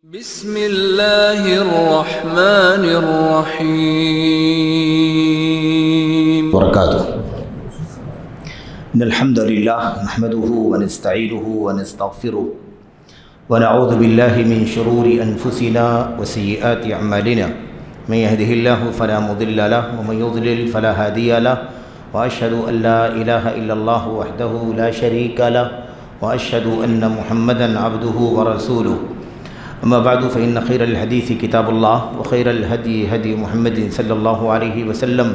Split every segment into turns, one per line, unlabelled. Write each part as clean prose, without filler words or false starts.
بسم اللہ الرحمن الرحیم
وبرکاتہ ان الحمد للہ نحمده ونستعینه ونستغفره ونعوذ باللہ من شرور انفسنا وسیئات اعمالنا من يهده الله فلا مضل له ومن يضلل فلا هادي له واشهد ان لا اله الا الله وحده لا شريك له واشهد ان محمدا عبده ورسوله اما بعد فإن خير الحديث كتاب الله وخير الهدي هدي محمد صلى الله عليه وسلم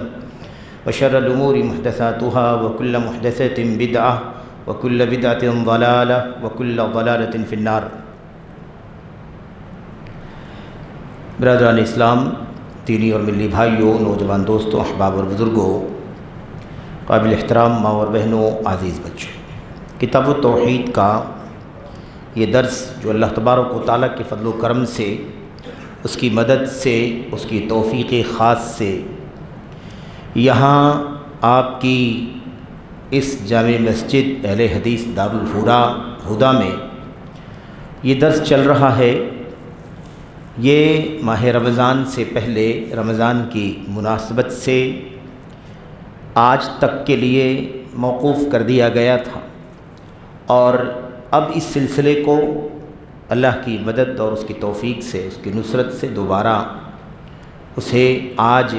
وشر الأمور محدثاتها وكل محدثة بدعة وكل بدعة ضلالة وكل ضلالة في النار۔ برادران اسلام، دینی اور ملی بھائیوں، نوجوان دوستوں، احباب اور بزرگوں، قابل احترام ماں اور بہنوں، عزیز بچوں، کتاب التوحید کا یہ درس جو اللہ تبارک و تعالیٰ کے فضل و کرم سے، اس کی مدد سے، اس کی توفیق خاص سے یہاں آپ کی اس جامع مسجد اہل حدیث دارالہدیٰ میں یہ درس چل رہا ہے۔ یہ ماہ رمضان سے پہلے رمضان کی مناسبت سے آج تک کے لیے موقوف کر دیا گیا تھا، اور اب اس سلسلے کو اللہ کی مدد اور اس کی توفیق سے، اس کی نصرت سے دوبارہ اسے آج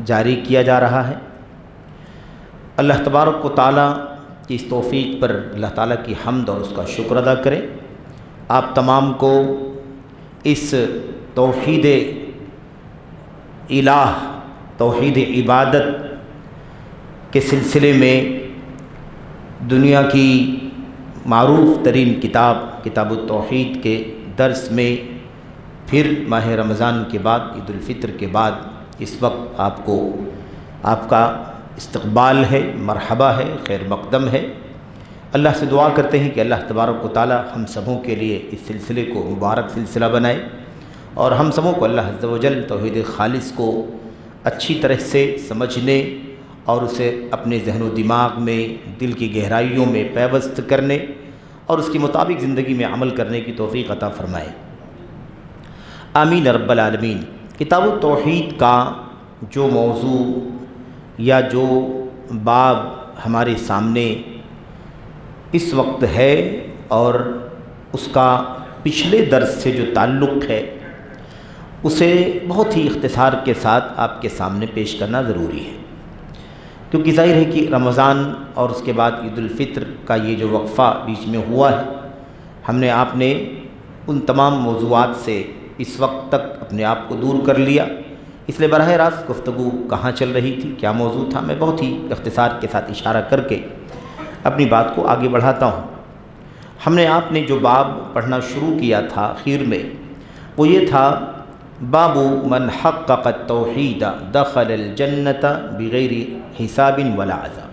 جاری کیا جا رہا ہے۔ اللہ تبارک و تعالیٰ کی اس توفیق پر اللہ تعالیٰ کی حمد اور اس کا شکر ادا کریں۔ آپ تمام کو اس توحید الہ، توحید عبادت کے سلسلے میں دنیا کی معروف ترین کتاب التوحید کے درس میں پھر ماہ رمضان کے بعد، عید الفطر کے بعد اس وقت آپ کا استقبال ہے، مرحبا ہے، خیر مقدم ہے۔ اللہ سے دعا کرتے ہیں کہ اللہ تبارک و تعالی ہم سبوں کے لیے اس سلسلے کو مبارک سلسلہ بنائے، اور ہم سبوں کو اللہ عز و جل توحید خالص کو اچھی طرح سے سمجھنے اور اسے اپنے ذہن و دماغ میں، دل کی گہرائیوں میں پیوست کرنے اور اس کے مطابق زندگی میں عمل کرنے کی توفیق عطا فرمائے، آمین رب العالمین۔ کتاب التوحید کا جو موضوع یا جو باب ہمارے سامنے اس وقت ہے اور اس کا پچھلے درس سے جو تعلق ہے، اسے بہت ہی اختصار کے ساتھ آپ کے سامنے پیش کرنا ضروری ہے، کیونکہ ظاہر ہے کہ رمضان اور اس کے بعد عید الفطر کا یہ جو وقفہ بیچ میں ہوا ہے، ہم نے آپ نے ان تمام موضوعات سے اس وقت تک اپنے آپ کو دور کر لیا، اس لیے براہ راست گفتگو کہاں چل رہی تھی، کیا موضوع تھا، میں بہت ہی اختصار کے ساتھ اشارہ کر کے اپنی بات کو آگے بڑھاتا ہوں۔ ہم نے آپ نے جو باب پڑھنا شروع کیا تھا آخر میں، وہ یہ تھا باب من حقق التوحید دخل الجنت بغیر حساب ولا عذاب۔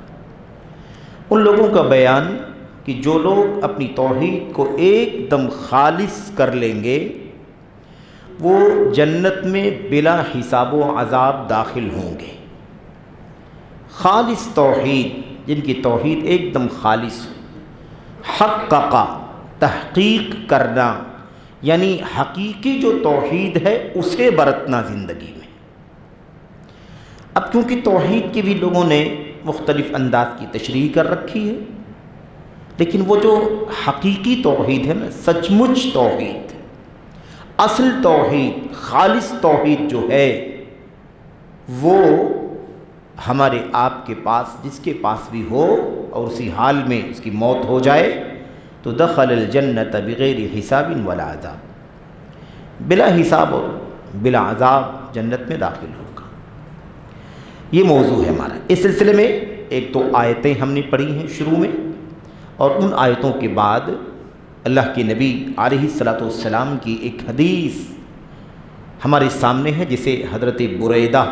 ان لوگوں کا بیان کہ جو لوگ اپنی توحید کو ایک دم خالص کر لیں گے، وہ جنت میں بلا حساب و عذاب داخل ہوں گے۔ خالص توحید، جن کی توحید ایک دم خالص، حقق تحقیق کرنا، یعنی حقیقی جو توحید ہے اسے برتنا زندگی میں۔ اب کیونکہ توحید کی بھی لوگوں نے مختلف انداز کی تشریح کر رکھی ہے، لیکن وہ جو حقیقی توحید ہے نا، سچ مچ توحید، اصل توحید، خالص توحید جو ہے، وہ ہمارے آپ کے پاس، جس کے پاس بھی ہو اور اسی حال میں اس کی موت ہو جائے تو دخل الجنت بغیر حساب ولا عذاب، بلا حساب اور بلا عذاب جنت میں داخل ہوگا۔ یہ موضوع ہے ہمارا۔ اس سلسلے میں ایک تو آیتیں ہم نے پڑھی ہیں شروع میں، اور ان آیتوں کے بعد اللہ کے نبی علیہ السلام کی ایک حدیث ہمارے سامنے ہے، جسے حضرت بریدہ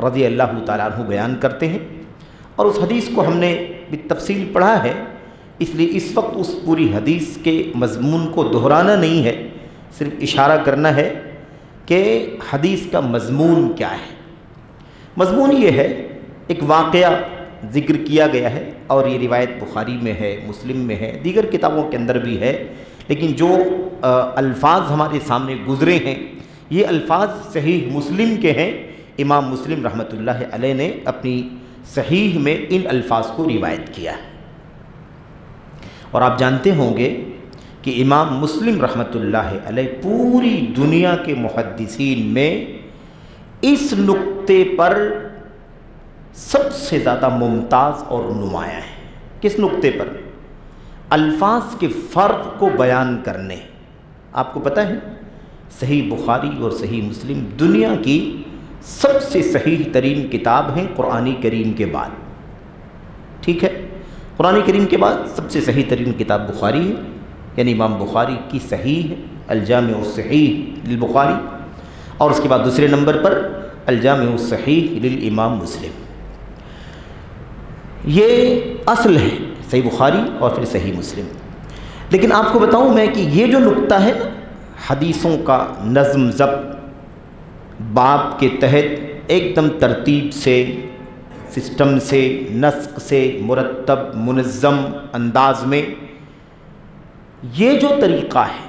رضی اللہ تعالیٰ عنہ بیان کرتے ہیں، اور اس حدیث کو ہم نے بالتفصیل پڑھا ہے، اس لیے اس وقت اس پوری حدیث کے مضمون کو دہرانا نہیں ہے، صرف اشارہ کرنا ہے کہ حدیث کا مضمون کیا ہے۔ مضمون یہ ہے، ایک واقعہ ذکر کیا گیا ہے، اور یہ روایت بخاری میں ہے، مسلم میں ہے، دیگر کتابوں کے اندر بھی ہے، لیکن جو الفاظ ہمارے سامنے گزرے ہیں یہ الفاظ صحیح مسلم کے ہیں۔ امام مسلم رحمۃ اللہ علیہ نے اپنی صحیح میں ان الفاظ کو روایت کیا ہے، اور آپ جانتے ہوں گے کہ امام مسلم رحمۃ اللہ علیہ پوری دنیا کے محدثین میں اس نقطے پر سب سے زیادہ ممتاز اور نمایاں ہے۔ کس نقطے پر؟ الفاظ کے فرق کو بیان کرنے۔ آپ کو پتہ ہے صحیح بخاری اور صحیح مسلم دنیا کی سب سے صحیح ترین کتاب ہیں قرآن کریم کے بعد، ٹھیک ہے؟ قرآن کریم کے بعد سب سے صحیح ترین کتاب بخاری ہے، یعنی امام بخاری کی صحیح ہے الجامع الصحیح للبخاری، اور اس کے بعد دوسرے نمبر پر الجامع الصحیح للامام مسلم۔ یہ اصل ہے صحیح بخاری اور پھر صحیح مسلم۔ لیکن آپ کو بتاؤں میں کہ یہ جو نقطہ ہے نا حدیثوں کا نظم ضبط، باب کے تحت ایک دم ترتیب سے، سسٹم سے، نسق سے، مرتب منظم انداز میں، یہ جو طریقہ ہے،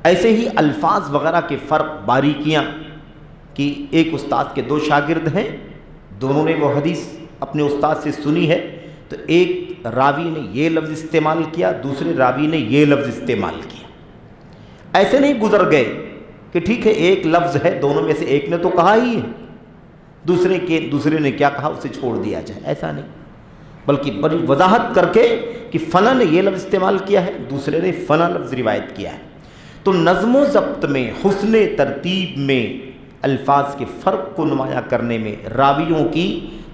ایسے ہی الفاظ وغیرہ کے فرق، باریکیاں، کہ ایک استاد کے دو شاگرد ہیں، دونوں نے وہ حدیث اپنے استاد سے سنی ہے، تو ایک راوی نے یہ لفظ استعمال کیا، دوسرے راوی نے یہ لفظ استعمال کیا، ایسے نہیں گزر گئے کہ ٹھیک ہے ایک لفظ ہے، دونوں میں سے ایک نے تو کہا ہی ہے، دوسرے نے کیا کہا اسے چھوڑ دیا جائے، ایسا نہیں، بلکہ بڑی وضاحت کر کے کہ فلاں نے یہ لفظ استعمال کیا ہے، دوسرے نے فلاں لفظ روایت کیا ہے۔ تو نظم و ضبط میں، حسن ترتیب میں، الفاظ کے فرق کو نمایاں کرنے میں، راویوں کی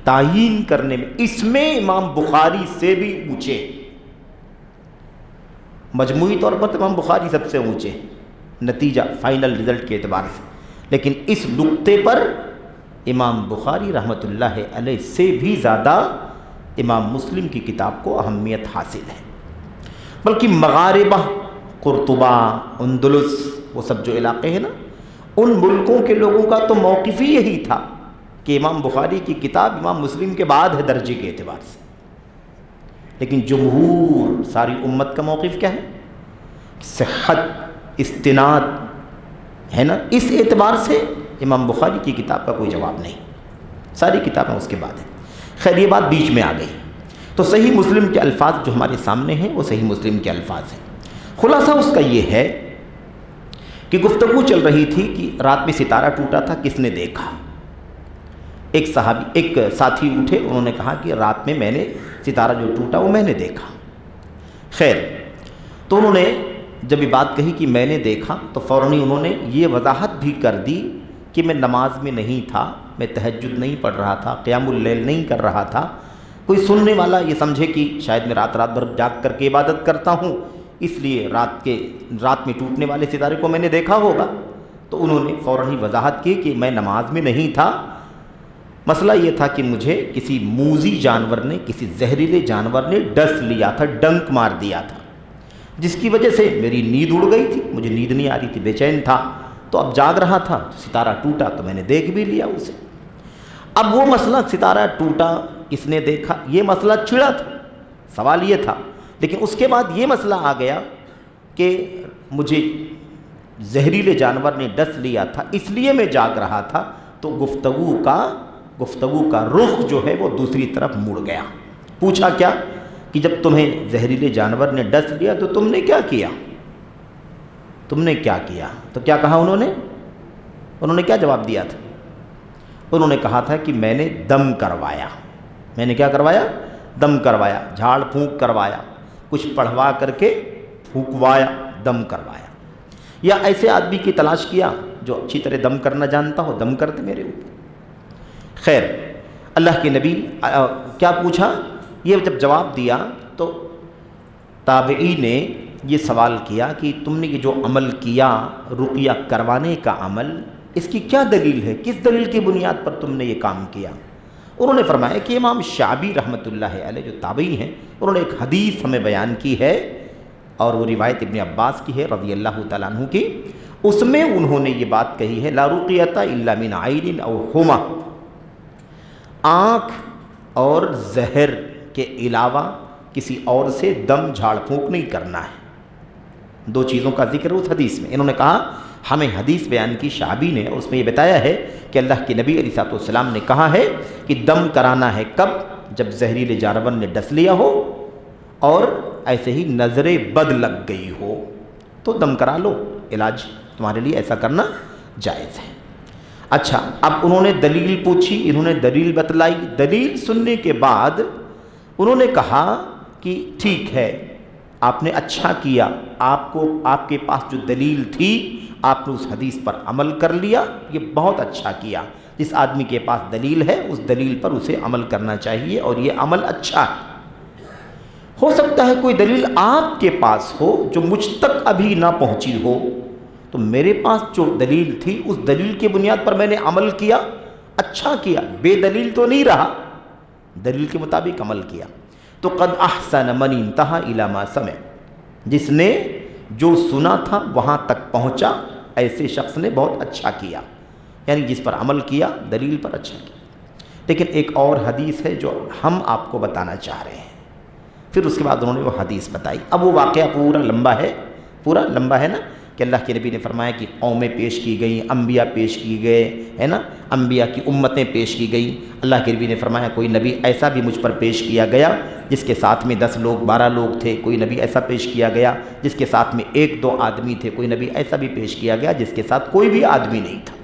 تعیین کرنے میں، اس میں امام بخاری سے بھی اونچے، مجموعی طور پر امام بخاری سب سے اونچے نتیجہ فائنل رزلٹ کے اعتبار سے، لیکن اس نقطے پر امام بخاری رحمۃ اللہ علیہ سے بھی زیادہ امام مسلم کی کتاب کو اہمیت حاصل ہے۔ بلکہ مغاربہ، قرطبہ، اندلس، وہ سب جو علاقے ہیں نا، ان ملکوں کے لوگوں کا تو موقف ہی یہی تھا کہ امام بخاری کی کتاب امام مسلم کے بعد ہے درجے کے اعتبار سے، لیکن جمہور ساری امت کا موقف کیا ہے؟ صحت، استناد ہے نا، اس اعتبار سے امام بخاری کی کتاب کا کوئی جواب نہیں، ساری کتابیں اس کے بعد ہیں۔ خیر یہ بات بیچ میں آ گئی، تو صحیح مسلم کے الفاظ جو ہمارے سامنے ہیں وہ صحیح مسلم کے الفاظ ہیں۔ خلاصہ اس کا یہ ہے کہ گفتگو چل رہی تھی کہ رات میں ستارہ ٹوٹا تھا، کس نے دیکھا؟ ایک ساتھی اٹھے، انہوں نے کہا کہ رات میں میں نے ستارہ جو ٹوٹا وہ میں نے دیکھا۔ خیر تو انہوں نے جب یہ بات کہی کہ میں نے دیکھا، تو فوراً انہوں نے یہ وضاحت بھی کر دی کہ میں نماز میں نہیں تھا، میں تہجد نہیں پڑھ رہا تھا، قیام اللیل نہیں کر رہا تھا۔ کوئی سننے والا یہ سمجھے کہ شاید میں رات بھر جاگ کر کے عبادت کرتا ہوں، اس لیے رات میں ٹوٹنے والے ستارے کو میں نے دیکھا ہوگا۔ تو انہوں نے فوراً ہی وضاحت کی کہ میں نماز میں نہیں تھا، مسئلہ یہ تھا کہ مجھے کسی موذی جانور نے، کسی زہریلے جانور نے ڈس لیا تھا، ڈنک مار دیا تھا، جس کی وجہ سے میری نیند اڑ گئی تھی، مجھے نیند نہیں آ رہی تھی، بے چین تھا، تو اب جاگ رہا تھا، ستارہ ٹوٹا تو میں نے دیکھ بھی لیا اسے۔ اب وہ مسئلہ ستارہ ٹوٹا کس نے دیکھا، یہ مسئلہ چھڑا تھا، سوال یہ تھا، لیکن اس کے بعد یہ مسئلہ آ گیا کہ مجھے زہریلے جانور نے ڈس لیا تھا اس لیے میں جاگ رہا تھا، تو گفتگو کا رخ جو ہے وہ دوسری طرف مڑ گیا۔ پوچھا کیا کہ جب تمہیں زہریلے جانور نے ڈس لیا تو تم نے کیا کیا؟ تم نے کیا کیا؟ تو کیا کہا انہوں نے کیا جواب دیا تھا؟ انہوں نے کہا تھا کہ میں نے دم کروایا۔ میں نے کیا کروایا؟ دم کروایا، جھاڑ پھونک کروایا، کچھ پڑھوا کر کے پھونکوایا، دم کروایا۔ یا ایسے آدمی کی تلاش کیا جو اچھی طرح دم کرنا جانتا ہو، دم کرتے میرے اوپر۔ خیر اللہ کے نبی کیا پوچھا؟ یہ جب جواب دیا تو تابعی نے یہ سوال کیا کہ تم نے یہ جو عمل کیا، رقیہ کروانے کا عمل، اس کی کیا دلیل ہے؟ کس دلیل کی بنیاد پر تم نے یہ کام کیا؟ انہوں نے فرمایا کہ امام شعبی رحمۃ اللہ علیہ جو تابعی ہیں، انہوں نے ایک حدیث ہمیں بیان کی ہے، اور وہ روایت ابن عباس کی ہے رضی اللہ تعالیٰ عنہ کی۔ اس میں انہوں نے یہ بات کہی ہے، لا رقیۃ الا من عین او حمى، آنکھ اور زہر کے علاوہ کسی اور سے دم جھاڑ پھونک نہیں کرنا ہے۔ دو چیزوں کا ذکر اس حدیث میں. انہوں نے کہا ہمیں حدیث بیان کی شعبی نے، اس میں یہ بتایا ہے کہ اللہ کے نبی علیہ السلام نے کہا ہے کہ دم کرانا ہے کب؟ جب زہریلے جانور نے ڈس لیا ہو اور ایسے ہی نظر بد لگ گئی ہو تو دم کرا لو، علاج تمہارے لیے ایسا کرنا جائز ہے. اچھا، اب انہوں نے دلیل پوچھی، انہوں نے دلیل بتلائی. دلیل سننے کے بعد انہوں نے کہا کہ ٹھیک ہے، آپ نے اچھا کیا، آپ کے پاس جو دلیل تھی آپ نے اس حدیث پر عمل کر لیا، یہ بہت اچھا کیا. جس آدمی کے پاس دلیل ہے اس دلیل پر اسے عمل کرنا چاہیے اور یہ عمل اچھا ہے. ہو سکتا ہے کوئی دلیل آپ کے پاس ہو جو مجھ تک ابھی نہ پہنچی ہو، تو میرے پاس جو دلیل تھی اس دلیل کی بنیاد پر میں نے عمل کیا، اچھا کیا، بے دلیل تو نہیں رہا، دلیل کے مطابق عمل کیا. تو قد احسن من انتہا الی ما سمع، جس نے جو سنا تھا وہاں تک پہنچا، ایسے شخص نے بہت اچھا کیا، یعنی جس پر عمل کیا، دلیل پر اچھا کیا. لیکن ایک اور حدیث ہے جو ہم آپ کو بتانا چاہ رہے ہیں. پھر اس کے بعد انہوں نے وہ حدیث بتائی. اب وہ واقعہ پورا لمبا ہے نا، کہ اللہ کے نبی نے فرمایا کہ قومیں پیش کی گئیں، انبیاء پیش کی گئے، ہے نا، انبیاء کی امتیں پیش کی گئیں. اللہ کے نبی نے فرمایا کوئی نبی ایسا بھی مجھ پر پیش کیا گیا جس کے ساتھ میں 10 لوگ 12 لوگ تھے، کوئی نبی ایسا پیش کیا گیا جس کے ساتھ میں 1-2 آدمی تھے، کوئی نبی ایسا بھی پیش کیا گیا جس کے ساتھ کوئی بھی آدمی نہیں تھا.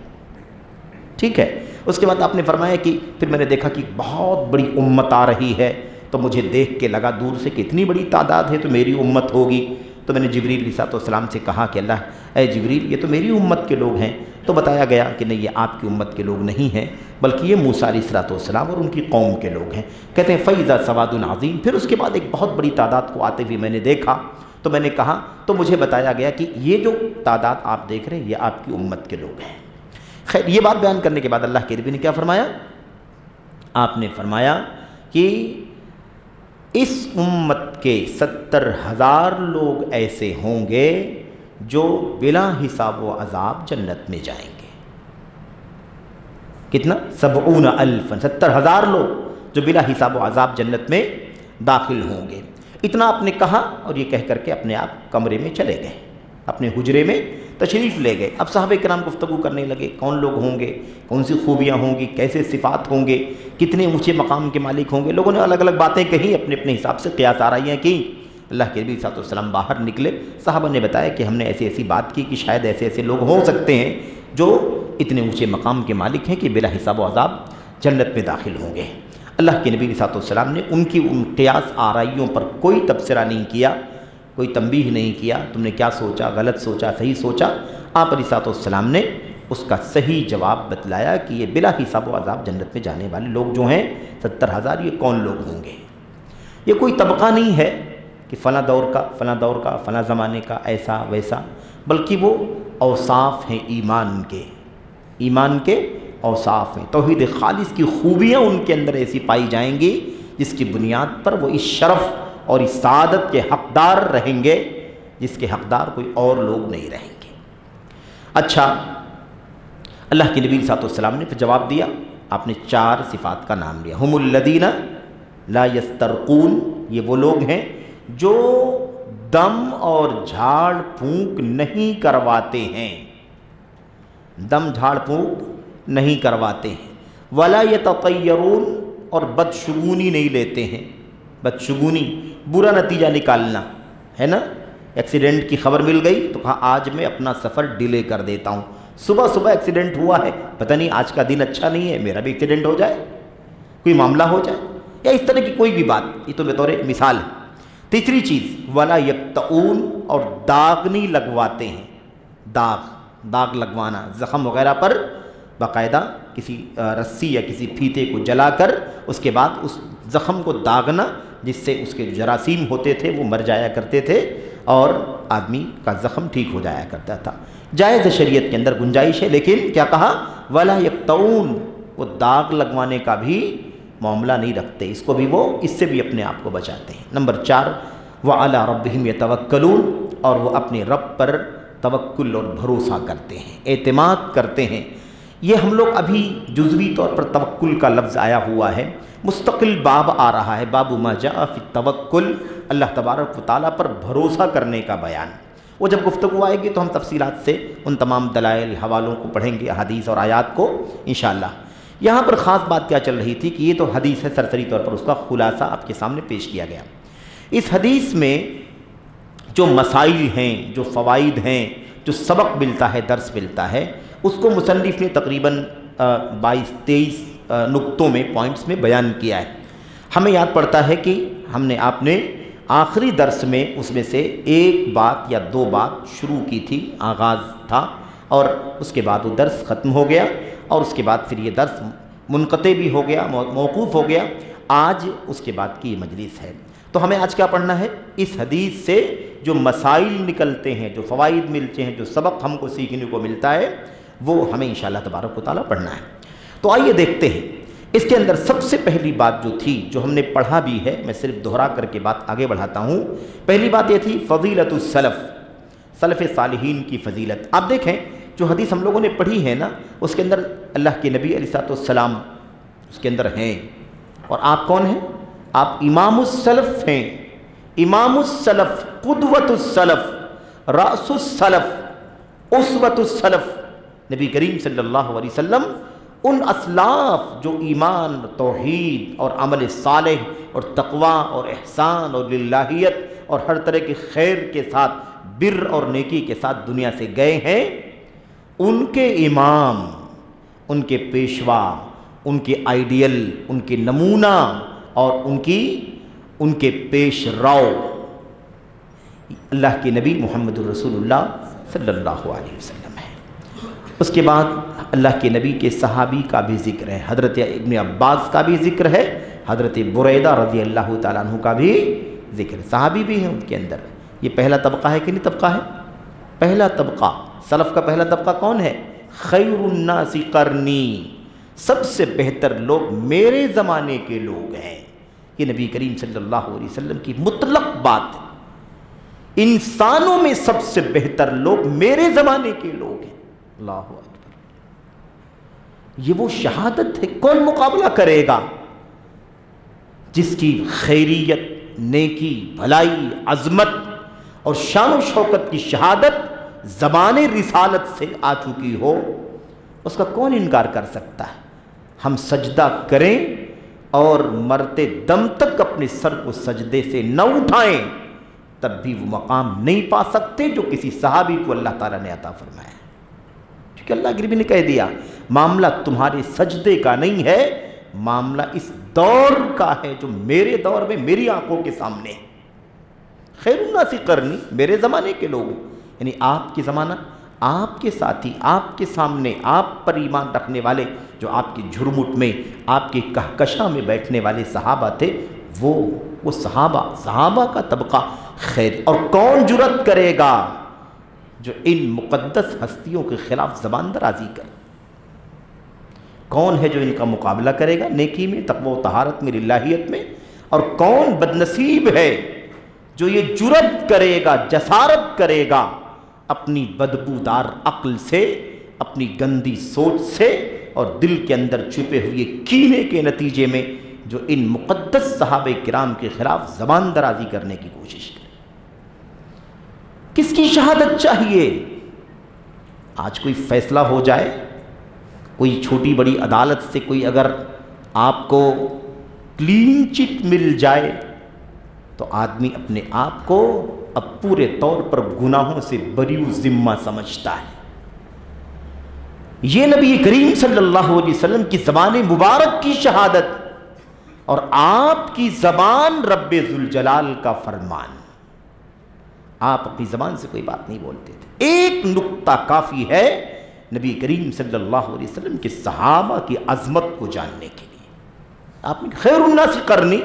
ٹھیک ہے. اس کے بعد آپ نے فرمایا کہ پھر میں نے دیکھا کہ بہت بڑی امت آ رہی ہے، تو مجھے دیکھ کے لگا دور سے کہ اتنی بڑی تعداد ہے تو میری امت ہوگی. تو میں نے جبریل علیہ السلام سے کہا کہ اللہ اے جبریل، یہ تو میری امت کے لوگ ہیں. تو بتایا گیا کہ نہیں، یہ آپ کی امت کے لوگ نہیں ہیں بلکہ یہ موسیٰ علیہ السلام اور ان کی قوم کے لوگ ہیں. کہتے ہیں فَإِذَا سَوَادٌ عَظِيمٌ، پھر اس کے بعد ایک بہت بڑی تعداد کو آتے ہوئے میں نے دیکھا. تو میں نے کہا، تو مجھے بتایا گیا کہ یہ جو تعداد آپ دیکھ رہے ہیں یہ آپ کی امت کے لوگ ہیں. خیر، یہ بات بیان کرنے کے بعد اللہ کے نبی نے کیا فرمایا؟ آپ نے فرمایا کہ اس امت کے 70,000 لوگ ایسے ہوں گے جو بلا حساب و عذاب جنت میں جائیں گے. کتنا؟ 70,000، 70,000 لوگ جو بلا حساب و عذاب جنت میں داخل ہوں گے. اتنا آپ نے کہا اور یہ کہہ کر کے اپنے آپ کمرے میں چلے گئے، اپنے حجرے میں تشریف لے گئے. اب صحابہ کرام گفتگو کرنے لگے، کون لوگ ہوں گے، کون سی خوبیاں ہوں گی، کیسے صفات ہوں گے، کتنے اونچے مقام کے مالک ہوں گے. لوگوں نے الگ الگ باتیں کہیں، اپنے اپنے حساب سے قیاس آرائیاں کی. اللہ کے نبی صلی اللہ علیہ وسلم باہر نکلے، صحابہ نے بتایا کہ ہم نے ایسی ایسی بات کی کہ شاید ایسے ایسے لوگ ہو سکتے ہیں جو اتنے اونچے مقام کے مالک ہیں کہ بلا حساب و عذاب جنت میں داخل ہوں گے. اللہ کے نبی صلی اللہ علیہ وسلم نے ان کی ان قیاس آرائیوں پر کوئی تبصرہ نہیں کیا، کوئی تنبیہ نہیں کیا، تم نے کیا سوچا، غلط سوچا، صحیح سوچا. آپ علیہ السلام نے اس کا صحیح جواب بتلایا کہ یہ بلا حساب و عذاب جنت میں جانے والے لوگ جو ہیں 70,000، یہ کون لوگ ہوں گے. یہ کوئی طبقہ نہیں ہے کہ فلاں دور کا، فلاں دور کا، فلاں زمانے کا، ایسا ویسا، بلکہ وہ اوصاف ہیں ایمان کے اوصاف ہیں. توحید خالص کی خوبیاں ان کے اندر ایسی پائی جائیں گی جس کی بنیاد پر وہ اس شرف اور اس سعادت کے حقدار رہیں گے جس کے حقدار کوئی اور لوگ نہیں رہیں گے. اچھا، اللہ کے نبی صلی اللہ علیہ وسلم نے پھر جواب دیا. آپ نے 4 صفات کا نام لیا. ہم الذین لا یسترقون، یہ وہ لوگ ہیں جو دم اور جھاڑ پھونک نہیں کرواتے ہیں، دم جھاڑ پھونک نہیں کرواتے ہیں. ولا یتطیرون، اور بدشگونی نہیں لیتے ہیں. بدشگونی، برا نتیجہ نکالنا ہے نا. ایکسیڈنٹ کی خبر مل گئی تو کہا آج میں اپنا سفر ڈیلے کر دیتا ہوں. صبح ایکسیڈنٹ ہوا ہے، پتہ نہیں آج کا دن اچھا نہیں ہے، میرا بھی ایکسیڈنٹ ہو جائے، کوئی معاملہ ہو جائے، یا اس طرح کی کوئی بھی بات. یہ تو بطور مثال ہے. تیسری چیز، ولا یقطعون، اور داغ نہیں لگواتے ہیں. داغ لگوانا، زخم وغیرہ پر باقاعدہ کسی رسی یا کسی پھیتے کو جلا کر اس کے بعد اس زخم کو داغنا، جس سے اس کے جو جراثیم ہوتے تھے وہ مر جایا کرتے تھے اور آدمی کا زخم ٹھیک ہو جایا کرتا تھا. جائز شریعت کے اندر گنجائش ہے، لیکن کیا کہا؟ ولا یقطعون، وہ داغ لگوانے کا بھی معاملہ نہیں رکھتے، اس کو بھی وہ اس سے بھی اپنے آپ کو بچاتے ہیں. نمبر 4، وعلی ربہم یتوکلون، اور وہ اپنے رب پر توکل اور بھروسہ کرتے ہیں، اعتماد کرتے ہیں. یہ ہم لوگ ابھی جزوی طور پر توکل کا لفظ آیا ہوا ہے، مستقل باب آ رہا ہے، باب ما جاء فی التوکل، اللہ تبارک و تعالیٰ پر بھروسہ کرنے کا بیان. وہ جب گفتگو آئے گی تو ہم تفصیلات سے ان تمام دلائل حوالوں کو پڑھیں گے، حدیث اور آیات کو انشاءاللہ۔ یہاں پر خاص بات کیا چل رہی تھی کہ یہ تو حدیث ہے، سرسری طور پر اس کا خلاصہ آپ کے سامنے پیش کیا گیا۔ اس حدیث میں جو مسائل ہیں، جو فوائد ہیں، جو سبق ملتا ہے، درس ملتا ہے، اس کو مصنف نے تقریباً 22-23 نقطوں میں، پوائنٹس میں بیان کیا ہے۔ ہمیں یاد پڑتا ہے کہ آپ نے آخری درس میں اس میں سے ایک بات یا دو بات شروع کی تھی، آغاز تھا، اور اس کے بعد وہ درس ختم ہو گیا، اور اس کے بعد پھر یہ درس منقطع بھی ہو گیا، موقوف ہو گیا۔ آج اس کے بعد کی یہ مجلس ہے۔ تو ہمیں آج کیا پڑھنا ہے؟ اس حدیث سے جو مسائل نکلتے ہیں، جو فوائد ملتے ہیں، جو سبق ہم کو سیکھنے کو ملتا ہے، وہ ہمیں انشاءاللہ تبارک و تعالیٰ پڑھنا ہے۔ تو آئیے دیکھتے ہیں۔ اس کے اندر سب سے پہلی بات جو تھی، جو ہم نے پڑھا بھی ہے، میں صرف دہرا کر کے بات آگے بڑھاتا ہوں۔ پہلی بات یہ تھی فضیلت السلف، سلف صالحین کی فضیلت۔ آپ دیکھیں جو حدیث ہم لوگوں نے پڑھی ہے نا، اس کے اندر اللہ کے نبی علیہ السلام اس کے اندر ہیں، اور آپ کون ہیں؟ آپ امام السلف ہیں، امام السلف، قدوۃ السلف، رأس السلف، اسوۃ السلف، نبی کریم صلی اللہ علیہ وسلم ان اسلاف جو ایمان، توحید اور عمل صالح اور تقوی اور احسان اور للہیت اور ہر طرح کے خیر کے ساتھ، بر اور نیکی کے ساتھ دنیا سے گئے ہیں، ان کے امام، ان کے پیشوا، ان کے آئیڈیل، ان کے نمونہ اور ان کے پیش رو اللہ کے نبی محمد الرسول اللہ صلی اللہ علیہ وسلم ہے۔ اس کے بعد اللہ کے نبی کے صحابی کا بھی ذکر ہے، حضرت ابن عباس کا بھی ذکر ہے، حضرت بریدہ رضی اللہ تعالیٰ عنہ کا بھی ذکر ہے، صحابی بھی ہیں ان کے اندر۔ یہ پہلا طبقہ ہے کہ نہیں طبقہ ہے؟ پہلا طبقہ، سلف کا پہلا طبقہ کون ہے؟ خیر الناس قرنی، سب سے بہتر لوگ میرے زمانے کے لوگ ہیں۔ یہ نبی کریم صلی اللہ علیہ وسلم کی مطلق بات ہے، انسانوں میں سب سے بہتر لوگ میرے زمانے کے لوگ ہیں۔ اللہ اکبر، یہ وہ شہادت ہے، کون مقابلہ کرے گا؟ جس کی خیریت، نیکی، بھلائی، عظمت اور شان و شوکت کی شہادت زمان رسالت سے آ چکی ہو، اس کا کون انکار کر سکتا ہے؟ ہم سجدہ کریں اور مرتے دم تک اپنے سر کو سجدے سے نہ اٹھائیں، تب بھی وہ مقام نہیں پا سکتے جو کسی صحابی کو اللہ تعالیٰ نے عطا فرمایا، کیونکہ اللہ کے نبی نے کہہ دیا معاملہ تمہارے سجدے کا نہیں ہے، معاملہ اس دور کا ہے جو میرے دور میں میری آنکھوں کے سامنے ہے۔ خیر الناس قرنی، میرے زمانے کے لوگ، یعنی آپ کے زمانہ، آپ کے ساتھی، آپ کے سامنے، آپ پر ایمان رکھنے والے، جو آپ کی جھرمٹ میں، آپ کے کہکشاں میں بیٹھنے والے صحابہ تھے، وہ صحابہ کا طبقہ خیر۔ اور کون جرأت کرے گا جو ان مقدس ہستیوں کے خلاف زبان درازی کرے؟ کون ہے جو ان کا مقابلہ کرے گا نیکی میں، تقوی و طہارت میں، للہیت میں؟ اور کون بدنصیب ہے جو یہ جرأت کرے گا، جسارت کرے گا اپنی بدبودار عقل سے، اپنی گندی سوچ سے اور دل کے اندر چھپے ہوئے کینے کے نتیجے میں جو ان مقدس صحابہ کرام کے خلاف زبان درازی کرنے کی کوشش کرے؟ کس کی شہادت چاہیے؟ آج کوئی فیصلہ ہو جائے، کوئی چھوٹی بڑی عدالت سے کوئی اگر آپ کو کلین چٹ مل جائے تو آدمی اپنے آپ کو اب پورے طور پر گناہوں سے بری و ذمہ سمجھتا ہے۔ یہ نبی کریم صلی اللہ علیہ وسلم کی زبان مبارک کی شہادت اور آپ کی زبان رب ذوالجلال کا فرمان۔ آپ اپنی زبان سے کوئی بات نہیں بولتے تھے۔ ایک نقطہ کافی ہے نبی کریم صلی اللہ علیہ وسلم کے صحابہ کی عظمت کو جاننے کے لیے۔ آپ نے خیر الناس قرنی،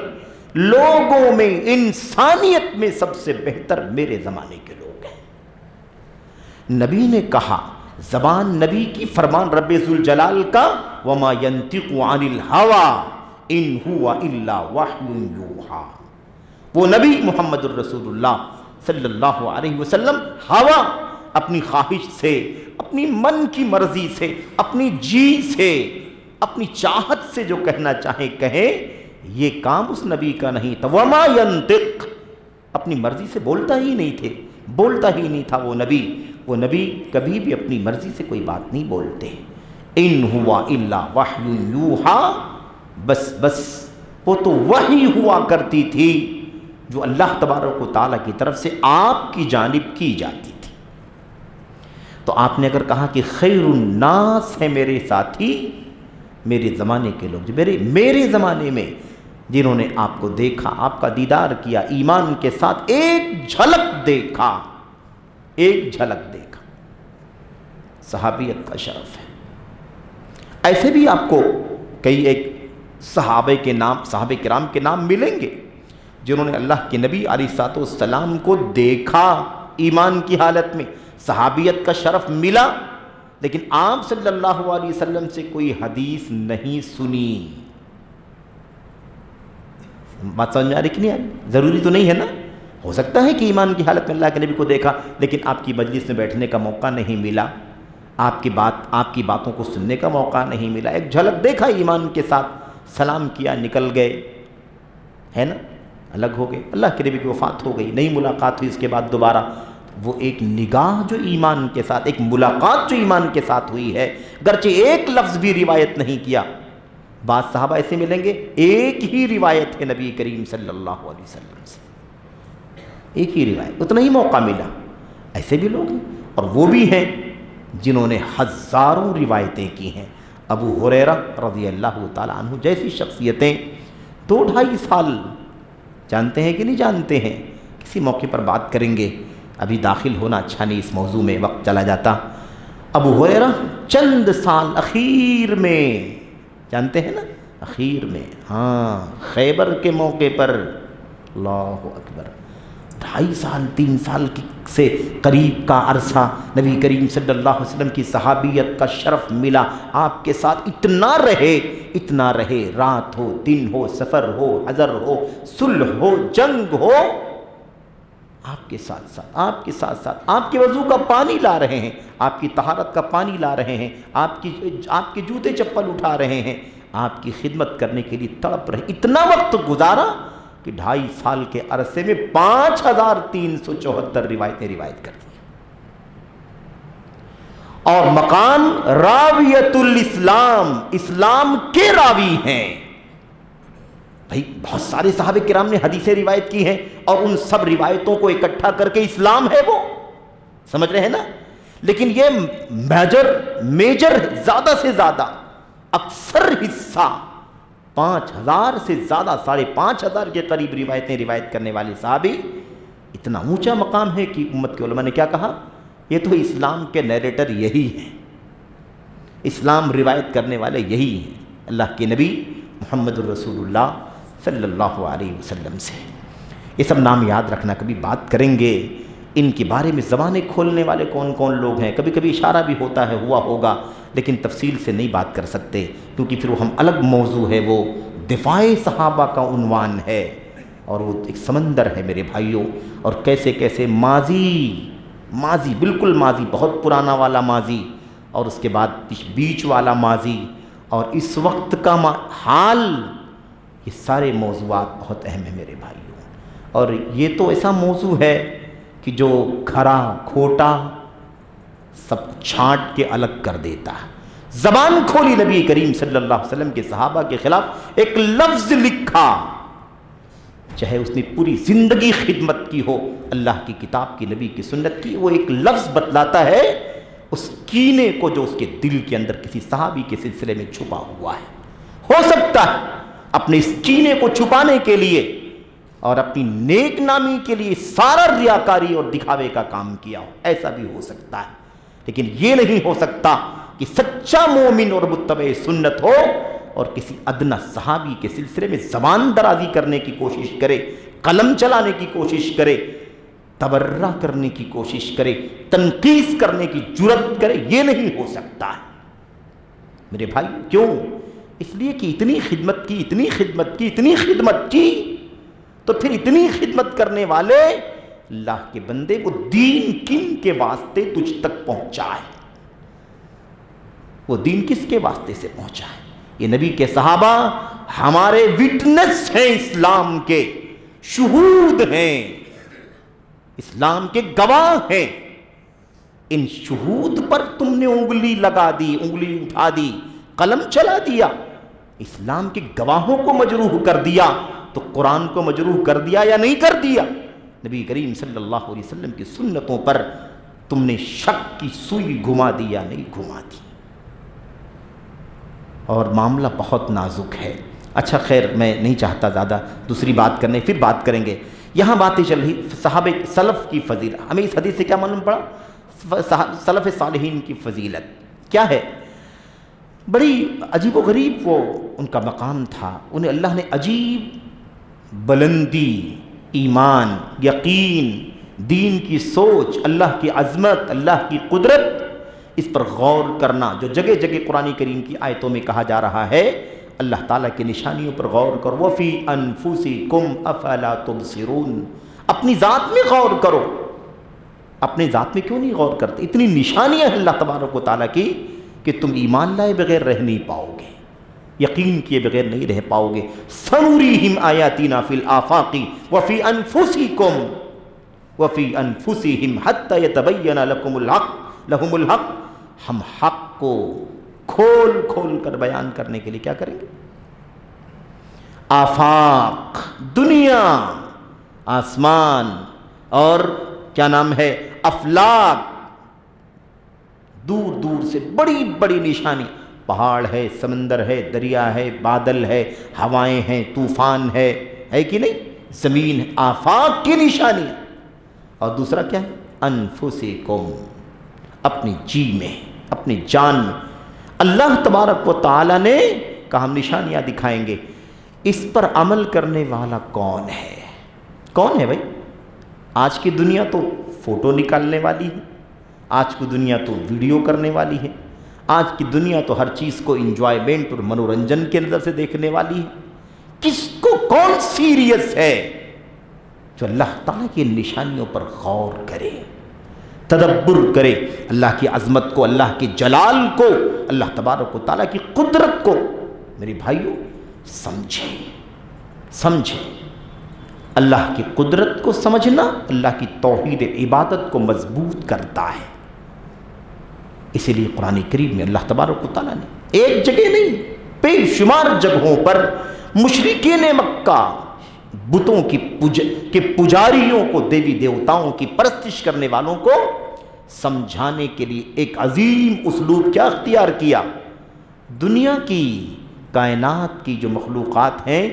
لوگوں میں، انسانیت میں سب سے بہتر میرے زمانے کے لوگ ہیں۔ نبی نے کہا، زبان نبی کی، فرمان رب ذوالجلال کا، وَمَا يَنْتِقُ عَنِ الْهَوَىٰ إِنْ هُوَ إِلَّا وَحْيٌ يُوحَىٰ۔ وہ نبی محمد الرسول اللہ صلی اللہ علیہ وسلم ہوا، اپنی خواہش سے، اپنی من کی مرضی سے، اپنی جی سے، اپنی چاہت سے جو کہنا چاہیں کہیں، یہ کام اس نبی کا نہیں تھا۔ وَمَا يَنْتِقُ، اپنی مرضی سے بولتا ہی نہیں تھے، بولتا ہی نہیں تھا وہ نبی کبھی بھی اپنی مرضی سے کوئی بات نہیں بولتے. ان ہوا الا وحی یوحا، بس وہ تو وحی ہوا کرتی تھی جو اللہ تبارک و تعالیٰ کی طرف سے آپ کی جانب کی جاتی تھی. تو آپ نے اگر کہا کہ خیر الناس ہے میرے ساتھی، میرے زمانے کے لوگ، میرے زمانے میں جنہوں نے آپ کو دیکھا، آپ کا دیدار کیا، ایمان کے ساتھ ایک جھلک دیکھا، صحابیت کا شرف ہے. ایسے بھی آپ کو کئی ایک صحابہ کرام کے نام ملیں گے جنہوں نے اللہ کے نبی علیہ الصلوۃ والسلام کو دیکھا ایمان کی حالت میں، صحابیت کا شرف ملا، لیکن آپ صلی اللہ علیہ وسلم سے کوئی حدیث نہیں سنی. بات سمجھ میں آ رہی کہ نہیں آ رہی؟ ضروری تو نہیں ہے نا. ہو سکتا ہے کہ ایمان کی حالت میں اللہ کے نبی کو دیکھا لیکن آپ کی مجلس میں بیٹھنے کا موقع نہیں ملا، آپ کی باتوں کو سننے کا موقع نہیں ملا. ایک جھلک دیکھا ایمان کے ساتھ، سلام کیا، نکل گئے، ہے نا، الگ ہو گئے. اللہ کے نبی کی وفات ہو گئی، نئی ملاقات ہوئی اس کے بعد دوبارہ. وہ ایک نگاہ جو ایمان کے ساتھ، ایک ملاقات جو ایمان کے ساتھ ہوئی ہے، گرچہ ایک لفظ بھی روایت نہیں کیا. بعض صحابہ ایسے ملیں گے ایک ہی روایت ہے نبی کریم صلی اللہ علیہ وسلم سے، ایک ہی روایت، اتنا ہی موقع ملا. ایسے بھی لوگ ہیں اور وہ بھی ہیں جنہوں نے ہزاروں روایتیں کی ہیں. ابو ہریرہ رضی اللہ تعالیٰ عنہ جیسی شخصیتیں 2-2.5 سال، جانتے ہیں کہ نہیں جانتے ہیں؟ کسی موقع پر بات کریں گے، ابھی داخل ہونا اچھا نہیں اس موضوع میں، وقت چلا جاتا. ابو ہریرہ چند سال اخیر میں، جانتے ہیں نا، اخیر میں، خیبر کے موقع پر، اللہ اکبر، 2.5 سال 3 سال سے قریب کا عرصہ نبی کریم صلی اللہ علیہ وسلم کی صحابیت کا شرف ملا. آپ کے ساتھ اتنا رہے، رات ہو، دن ہو، سفر ہو، حضر ہو، صلح ہو، جنگ ہو، آپ کے ساتھ ساتھ آپ کے وضو کا پانی لا رہے ہیں، آپ کی طہارت کا پانی لا رہے ہیں، آپ کے جوتے چپل اٹھا رہے ہیں، آپ کی خدمت کرنے کے لیے تڑپ رہے. اتنا وقت گزارا کہ 2.5 سال کے عرصے میں 5374 روایتیں روایت کر دی. اور مقام راویت الاسلام، اسلام کے راوی ہیں. بھائی بہت سارے صحابہ کرام نے حدیثیں روایت کی ہیں اور ان سب روایتوں کو اکٹھا کر کے اسلام ہے وہ، سمجھ رہے ہیں نا. لیکن یہ میجر زیادہ سے زیادہ اکثر حصہ 5000 سے زیادہ، 5500 کے قریب روایتیں روایت کرنے والے صحابی، اتنا اونچا مقام ہے کہ امت کے علماء نے کیا کہا، یہ تو اسلام کے نیریٹر یہی ہیں، اسلام روایت کرنے والے یہی ہیں، اللہ کے نبی محمد الرسول اللہ صلی اللہ علیہ وسلم سے. یہ سب نام یاد رکھنا، کبھی بات کریں گے ان کے بارے میں. زبانیں کھولنے والے کون کون لوگ ہیں، کبھی کبھی اشارہ بھی ہوتا ہے، ہوا ہوگا، لیکن تفصیل سے نہیں بات کر سکتے کیونکہ پھر وہ ہم الگ موضوع ہے، وہ دفاع صحابہ کا عنوان ہے اور وہ ایک سمندر ہے میرے بھائیوں. اور کیسے کیسے ماضی بالکل ماضی، بہت پرانا والا ماضی، اور اس کے بعد بیچ والا ماضی، اور اس وقت کا حال، یہ سارے موضوعات بہت اہم ہیں میرے بھائیوں. اور یہ تو ایسا موضوع ہے کہ جو کھرا کھوٹا سب چھانٹ کے الگ کر دیتا ہے. زبان کھولی نبی کریم صلی اللہ علیہ وسلم کے صحابہ کے خلاف، ایک لفظ لکھا، چاہے اس نے پوری زندگی خدمت کی ہو اللہ کی کتاب کی، نبی کی سنت کی، وہ ایک لفظ بتلاتا ہے اس کینے کو جو اس کے دل کے اندر کسی صحابی کے سلسلے میں چھپا ہوا ہے. ہو سکتا ہے اپنے اس کینے کو چھپانے کے لیے اور اپنی نیک نامی کے لیے سارا ریاکاری اور دکھاوے کا کام کیا ہو، ایسا بھی ہو سکتا ہے. لیکن یہ نہیں ہو سکتا کہ سچا مومن اور متبع سنت ہو اور کسی ادنا صحابی کے سلسلے میں زبان درازی کرنے کی کوشش کرے، قلم چلانے کی کوشش کرے، تبرہ کرنے کی کوشش کرے، تنقیص کرنے کی جرت کرے. یہ نہیں ہو سکتا ہے میرے بھائی. کیوں؟ اس لیے کہ اتنی خدمت کی تو پھر اتنی خدمت کرنے والے اللہ کے بندے، وہ دین کن کے واسطے تجھ تک پہنچا ہے؟ وہ دین کس کے واسطے سے پہنچا ہے؟ یہ نبی کے صحابہ ہمارے وٹنس ہیں، اسلام کے شہود ہیں. اسلام کے گواہ ہیں، ان شہود پر تم نے انگلی لگا دی، انگلی اٹھا دی، قلم چلا دیا، اسلام کے گواہوں کو مجروح کر دیا، تو قرآن کو مجروح کر دیا یا نہیں کر دیا؟ نبی کریم صلی اللہ علیہ وسلم کی سنتوں پر تم نے شک کی سوئی گھما دی یا نہیں گھما دی؟ اور معاملہ بہت نازک ہے۔ اچھا خیر، میں نہیں چاہتا زیادہ دوسری بات کرنے، پھر بات کریں گے۔ یہاں باتیں چل رہی صحابہ سلف کی فضیلت، ہمیں اس حدیث سے کیا معلوم پڑا؟ سلف صالحین کی فضیلت کیا ہے؟ بڑی عجیب و غریب وہ ان کا مقام تھا، انہیں اللہ نے عجیب بلندی، ایمان، یقین، دین کی سوچ، اللہ کی عظمت، اللہ کی قدرت، اس پر غور کرنا، جو جگہ جگہ قرآن کریم کی آیتوں میں کہا جا رہا ہے، اللہ تعالیٰ کی نشانیوں پر غور کرو۔ وَفِي أَنفُسِكُمْ أَفَلَا تُبْصِرُونَ، اپنی ذات میں غور کرو۔ اپنے ذات میں کیوں نہیں غور کرتے؟ اتنی نشانیاں ہیں اللہ تبارک و تعالیٰ کی کہ تم ایمان لائے بغیر رہ نہیں پاؤ گے، یقین کیے بغیر نہیں رہ پاؤ گے۔ سَنُرِيهِمْ آيَاتِنَا فِي الْآفَاقِ وَفِي أَنفُسِكُمْ وَفِي أَنفُسِهِمْ حَتَّى يَتَبَيَّنَ لَهُمُ الْحَقُّ، ہم حق کو کھول کھول کر بیان کرنے کے لیے کیا کریں گے؟ آفاق، دنیا، آسمان، اور کیا نام ہے، افلاک، دور دور سے بڑی بڑی نشانی، پہاڑ ہے، سمندر ہے، دریا ہے، بادل ہے، ہوائیں ہیں، طوفان ہے کہ نہیں، زمین ہے، آفاق کی نشانیاں۔ اور دوسرا کیا ہے؟ انفسکم، اپنی جی میں، اپنی جان میں۔ اللہ تبارک و تعالیٰ نے کہا ہم نشانیاں دکھائیں گے، اس پر عمل کرنے والا کون ہے؟ کون ہے بھائی؟ آج کی دنیا تو فوٹو نکالنے والی ہے، آج کی دنیا تو ویڈیو کرنے والی ہے، آج کی دنیا تو ہر چیز کو انجوائمنٹ اور منورنجن کے اندر سے دیکھنے والی ہے۔ کس کو کون سیریس ہے جو اللہ تعالیٰ کی نشانیوں پر غور کرے، تدبر کرے، اللہ کی عظمت کو، اللہ کے جلال کو، اللہ تبارک و تعالیٰ کی قدرت کو؟ میرے بھائیوں، سمجھیں اللہ کی قدرت کو سمجھنا اللہ کی توحید عبادت کو مضبوط کرتا ہے۔ اسی لیے قرآن کریم میں اللہ تبارک و تعالیٰ نے ایک جگہ نہیں، بے شمار جگہوں پر مشرکین مکہ، بتوں کے پجاریوں کو، دیوی دیوتاؤں کی پرستش کرنے والوں کو سمجھانے کے لیے ایک عظیم اسلوب کیا اختیار کیا؟ دنیا کی، کائنات کی جو مخلوقات ہیں،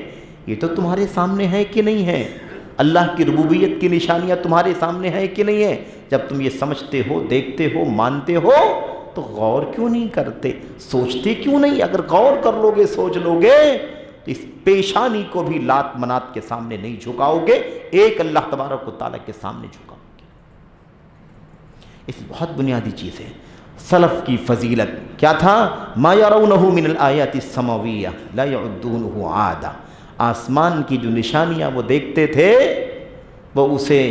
یہ تو تمہارے سامنے ہے کہ نہیں ہے؟ اللہ کی ربوبیت کی نشانیاں تمہارے سامنے ہے کہ نہیں ہے؟ جب تم یہ سمجھتے ہو، دیکھتے ہو، مانتے ہو، تو غور کیوں نہیں کرتے؟ سوچتے کیوں نہیں؟ اگر غور کر لو گے، سوچ لو گے، تو اس پیشانی کو بھی لات منات کے سامنے نہیں جھکاؤ گے، ایک اللہ تبارک و تعالیٰ کے سامنے جھکاؤ گے۔ اس بہت بنیادی چیز ہے۔ سلف کی فضیلت کیا تھا؟ ما يرونه من الآیات السماویہ لا يعدونه عادا، آسمان کی جو نشانیاں وہ دیکھتے تھے، وہ اسے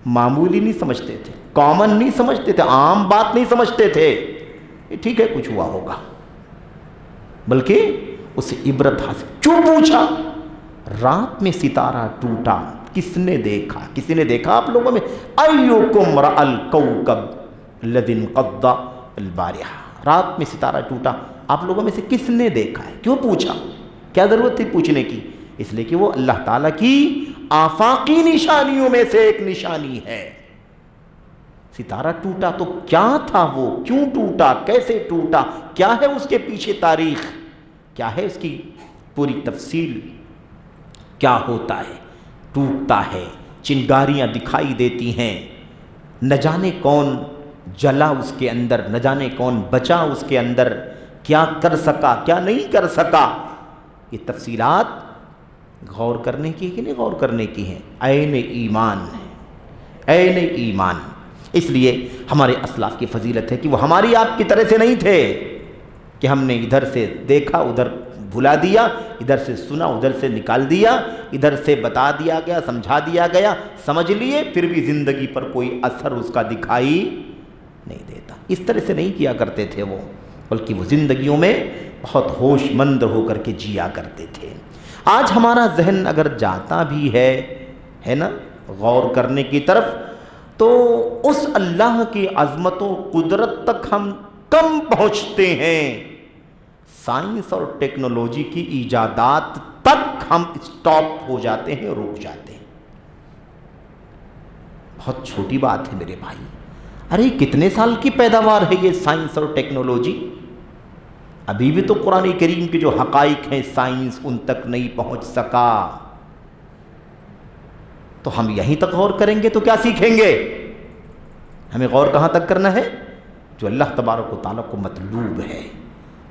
معمولی نہیں سمجھتے تھے، کامن نہیں سمجھتے تھے، عام بات نہیں سمجھتے تھے، یہ ٹھیک ہے کچھ ہوا ہوگا، بلکہ اسے عبرت حاصل۔ کیوں پوچھا؟ رات میں ستارہ ٹوٹا، کس نے دیکھا؟ کسی نے دیکھا آپ لوگوں میں؟ ایکم رأى الکوکب الذی انقض البارحہ، رات میں ستارہ ٹوٹا، آپ لوگوں میں سے کس نے دیکھا ہے؟ کیوں پوچھا؟ کیا ضرورت تھی پوچھنے کی؟ اس لیے کہ وہ اللہ تعالیٰ کی آفاقی نشانیوں میں سے ایک نشانی ہے۔ ستارہ ٹوٹا تو کیا تھا وہ؟ کیوں ٹوٹا؟ کیسے ٹوٹا؟ کیا ہے اس کے پیچھے تاریخ؟ کیا ہے اس کی پوری تفصیل؟ کیا ہوتا ہے؟ ٹوٹتا ہے، چنگاریاں دکھائی دیتی ہیں، نہ جانے کون جلا اس کے اندر، نہ جانے کون بچا اس کے اندر، کیا کر سکا، کیا نہیں کر سکا۔ یہ تفصیلات غور کرنے کی کہ نہیں غور کرنے کی ہیں؟ عین ایمان ہے، عین ایمان۔ اس لیے ہمارے اسلاف کی فضیلت ہے کہ وہ ہماری آپ کی طرح سے نہیں تھے کہ ہم نے ادھر سے دیکھا ادھر بھلا دیا، ادھر سے سنا ادھر سے نکال دیا، ادھر سے بتا دیا گیا، سمجھا دیا گیا، سمجھ لیے، پھر بھی زندگی پر کوئی اثر اس کا دکھائی نہیں دیتا۔ اس طرح سے نہیں کیا کرتے تھے وہ، بلکہ وہ زندگیوں میں بہت ہوش مند ہو کر کے جیا کرتے تھے۔ آج ہمارا ذہن اگر جاتا بھی ہے نا، غور کرنے کی طرف، تو اس اللہ کی عظمت و قدرت تک ہم کم پہنچتے ہیں، سائنس اور ٹیکنالوجی کی ایجادات تک ہم اسٹاپ ہو جاتے ہیں، رک جاتے ہیں۔ بہت چھوٹی بات ہے میرے بھائی، ارے کتنے سال کی پیداوار ہے یہ سائنس اور ٹیکنالوجی، ابھی بھی تو قرآن کریم کے جو حقائق ہیں سائنس ان تک نہیں پہنچ سکا۔ تو ہم یہیں تک غور کریں گے تو کیا سیکھیں گے؟ ہمیں غور کہاں تک کرنا ہے؟ جو اللہ تبارک و تعالیٰ کو مطلوب ہے،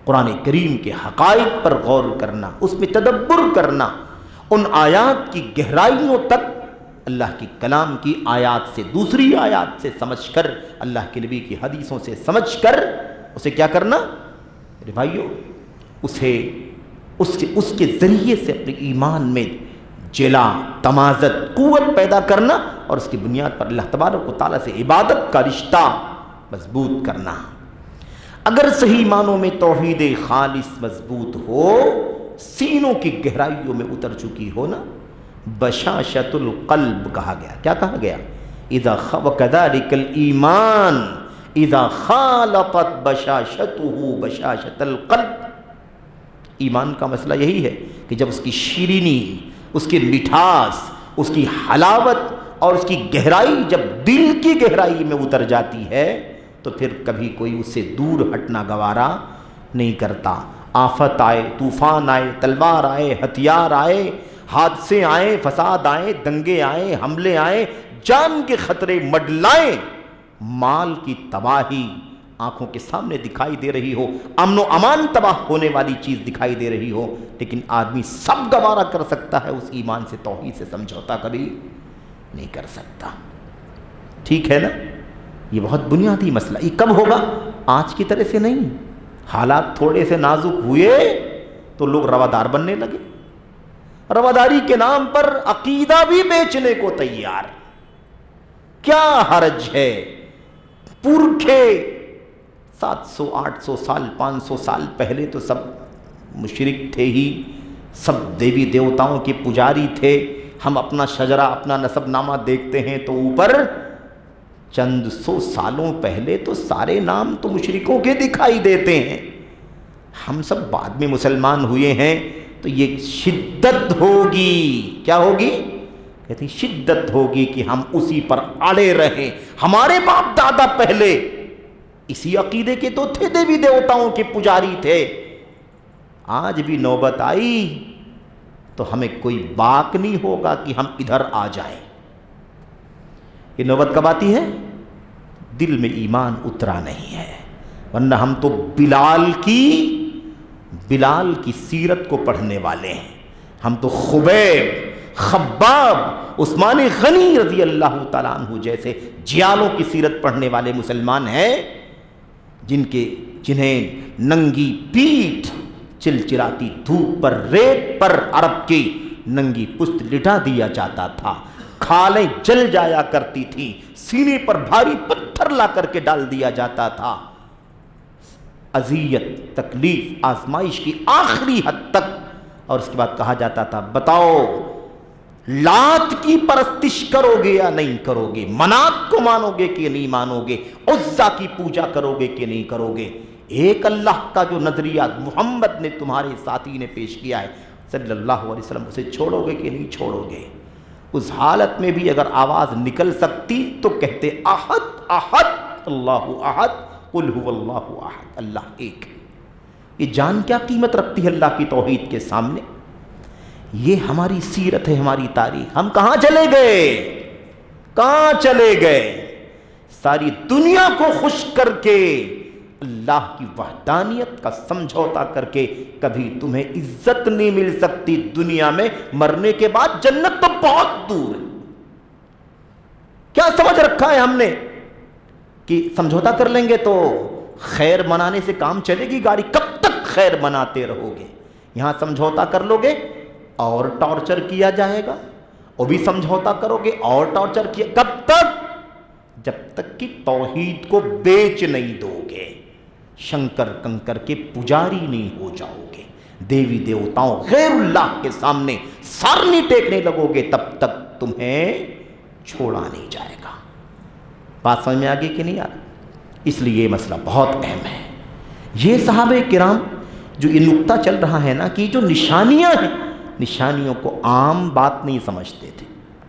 قرآن کریم کے حقائق پر غور کرنا، اس میں تدبر کرنا، ان آیات کی گہرائیوں تک، اللہ کی کلام کی آیات سے دوسری آیات سے سمجھ کر، اللہ کے نبی کی حدیثوں سے سمجھ کر اسے کیا کرنا میرے بھائیو، اسے اس کے ذریعے سے اپنے ایمان میں جلا، تمازت، قوت پیدا کرنا، اور اس کی بنیاد پر اللہ تبارک و تعالیٰ سے عبادت کا رشتہ مضبوط کرنا۔ اگر صحیح معنوں میں توحید خالص مضبوط ہو، سینوں کی گہرائیوں میں اتر چکی ہو نا، بشاشت القلب کہا گیا۔ کیا کہا گیا؟ وَكَذَلِكَ الْإِيمَانُ اذا خالطت بشاشتہ بشاشت القلب۔ ایمان کا مسئلہ یہی ہے کہ جب اس کی شیرینی، اس کی مٹھاس، اس کی حلاوت اور اس کی گہرائی جب دل کی گہرائی میں اتر جاتی ہے تو پھر کبھی کوئی اس سے دور ہٹنا گوارا نہیں کرتا۔ آفت آئے، طوفان آئے، تلوار آئے، ہتھیار آئے، حادثے آئیں، فساد آئیں، دنگے آئیں، حملے آئیں، جان کے خطرے مڈلائیں، مال کی تباہی آنکھوں کے سامنے دکھائی دے رہی ہو، امن و امان تباہ ہونے والی چیز دکھائی دے رہی ہو، لیکن آدمی سب گوارا کر سکتا ہے، اس ایمان سے، توحید سے سمجھوتا کبھی نہیں کر سکتا۔ ٹھیک ہے نا؟ یہ بہت بنیادی مسئلہ۔ یہ کب ہوگا؟ آج کی طرح سے نہیں۔ حالات تھوڑے سے نازک ہوئے تو لوگ روادار بننے لگے، رواداری کے نام پر عقیدہ بھی بیچنے کو تیار۔ کیا حرج ہے؟ پورکھے 700 800 سال 500 سال پہلے تو سب مشرک تھے ہی، سب دیوی دیوتاؤں کے پجاری تھے۔ ہم اپنا شجرہ، اپنا نسب نامہ دیکھتے ہیں تو اوپر چند سو سالوں پہلے تو سارے نام تو مشرکوں کے دکھائی دیتے ہیں۔ ہم سب بعد میں مسلمان ہوئے ہیں تو یہ شدت ہوگی۔ کیا ہوگی؟ کہتی شدت ہوگی کہ ہم اسی پر اڑے رہیں۔ ہمارے باپ دادا پہلے اسی عقیدے کے تو تھے، دیوی دیوتاؤں کے پجاری تھے۔ آج بھی نوبت آئی تو ہمیں کوئی باک نہیں ہوگا کہ ہم ادھر آ جائیں۔ یہ نوبت کب آتی ہے؟ دل میں ایمان اترا نہیں ہے، ورنہ ہم تو بلال کی سیرت کو پڑھنے والے ہیں۔ ہم تو خبیب، خباب، عثمان غنی رضی اللہ تعالیٰ عنہ جیسے جیالوں کی سیرت پڑھنے والے مسلمان ہیں، جنہیں ننگی پیٹھ، چلچلاتی دھوپ پر، ریت پر عرب کی ننگی پشت لٹا دیا جاتا تھا، کھالیں جل جایا کرتی تھیں، سینے پر بھاری پتھر لا کر کے ڈال دیا جاتا تھا، اذیت، تکلیف، آزمائش کی آخری حد تک، اور اس کے بعد کہا جاتا تھا بتاؤ لات کی پرستش کرو گے یا نہیں کرو گے، منات کو مانو گے کہ نہیں مانو گے، عزا کی پوجا کرو گے کہ نہیں کرو گے۔ ایک اللہ کا جو نظریہ محمد نے، تمہارے ساتھی نے پیش کیا ہے صلی اللہ علیہ وسلم، اسے چھوڑو گے کہ نہیں چھوڑو گے؟ اس حالت میں بھی اگر آواز نکل سکتی تو کہتے احد احد اللہ احد قل هو اللہ احد، اللہ ایک ہے۔ یہ جان کیا قیمت رکھتی ہے اللہ کی توحید کے سامنے؟ یہ ہماری سیرت ہے، ہماری تاریخ۔ ہم کہاں چلے گئے؟ کہاں چلے گئے؟ ساری دنیا کو خوش کر کے، اللہ کی وحدانیت کا سمجھوتا کر کے، کبھی تمہیں عزت نہیں مل سکتی دنیا میں، مرنے کے بعد جنت تو بہت دور ہے۔ کیا سمجھ رکھا ہے ہم نے کہ سمجھوتا کر لیں گے تو خیر منانے سے کام چلے گی گاڑی؟ کب تک خیر مناتے رہو گے؟ یہاں سمجھوتا کر لو گے اور ٹارچر کیا جائے گا، وہ بھی سمجھوتا کرو گے اور ٹارچر کیا، کب تک؟ جب تک کہ توحید کو بیچ نہیں دو گے، شنکر کنکر کے پجاری نہیں ہو جاؤ گے، دیوی دیوتاؤں غیر اللہ کے سامنے سر نہیں ٹیکنے لگو گے، تب تک تمہیں چھوڑا نہیں جائے گا۔ بات سمجھ میں آگے کہ نہیں آ رہی؟ اس لیے یہ مسئلہ بہت اہم ہے۔ یہ صحابہ کرام جو یہ نقطہ چل رہا ہے نا کہ جو نشانیاں ہیں، نشانیوں کو عام بات نہیں سمجھتے تھے،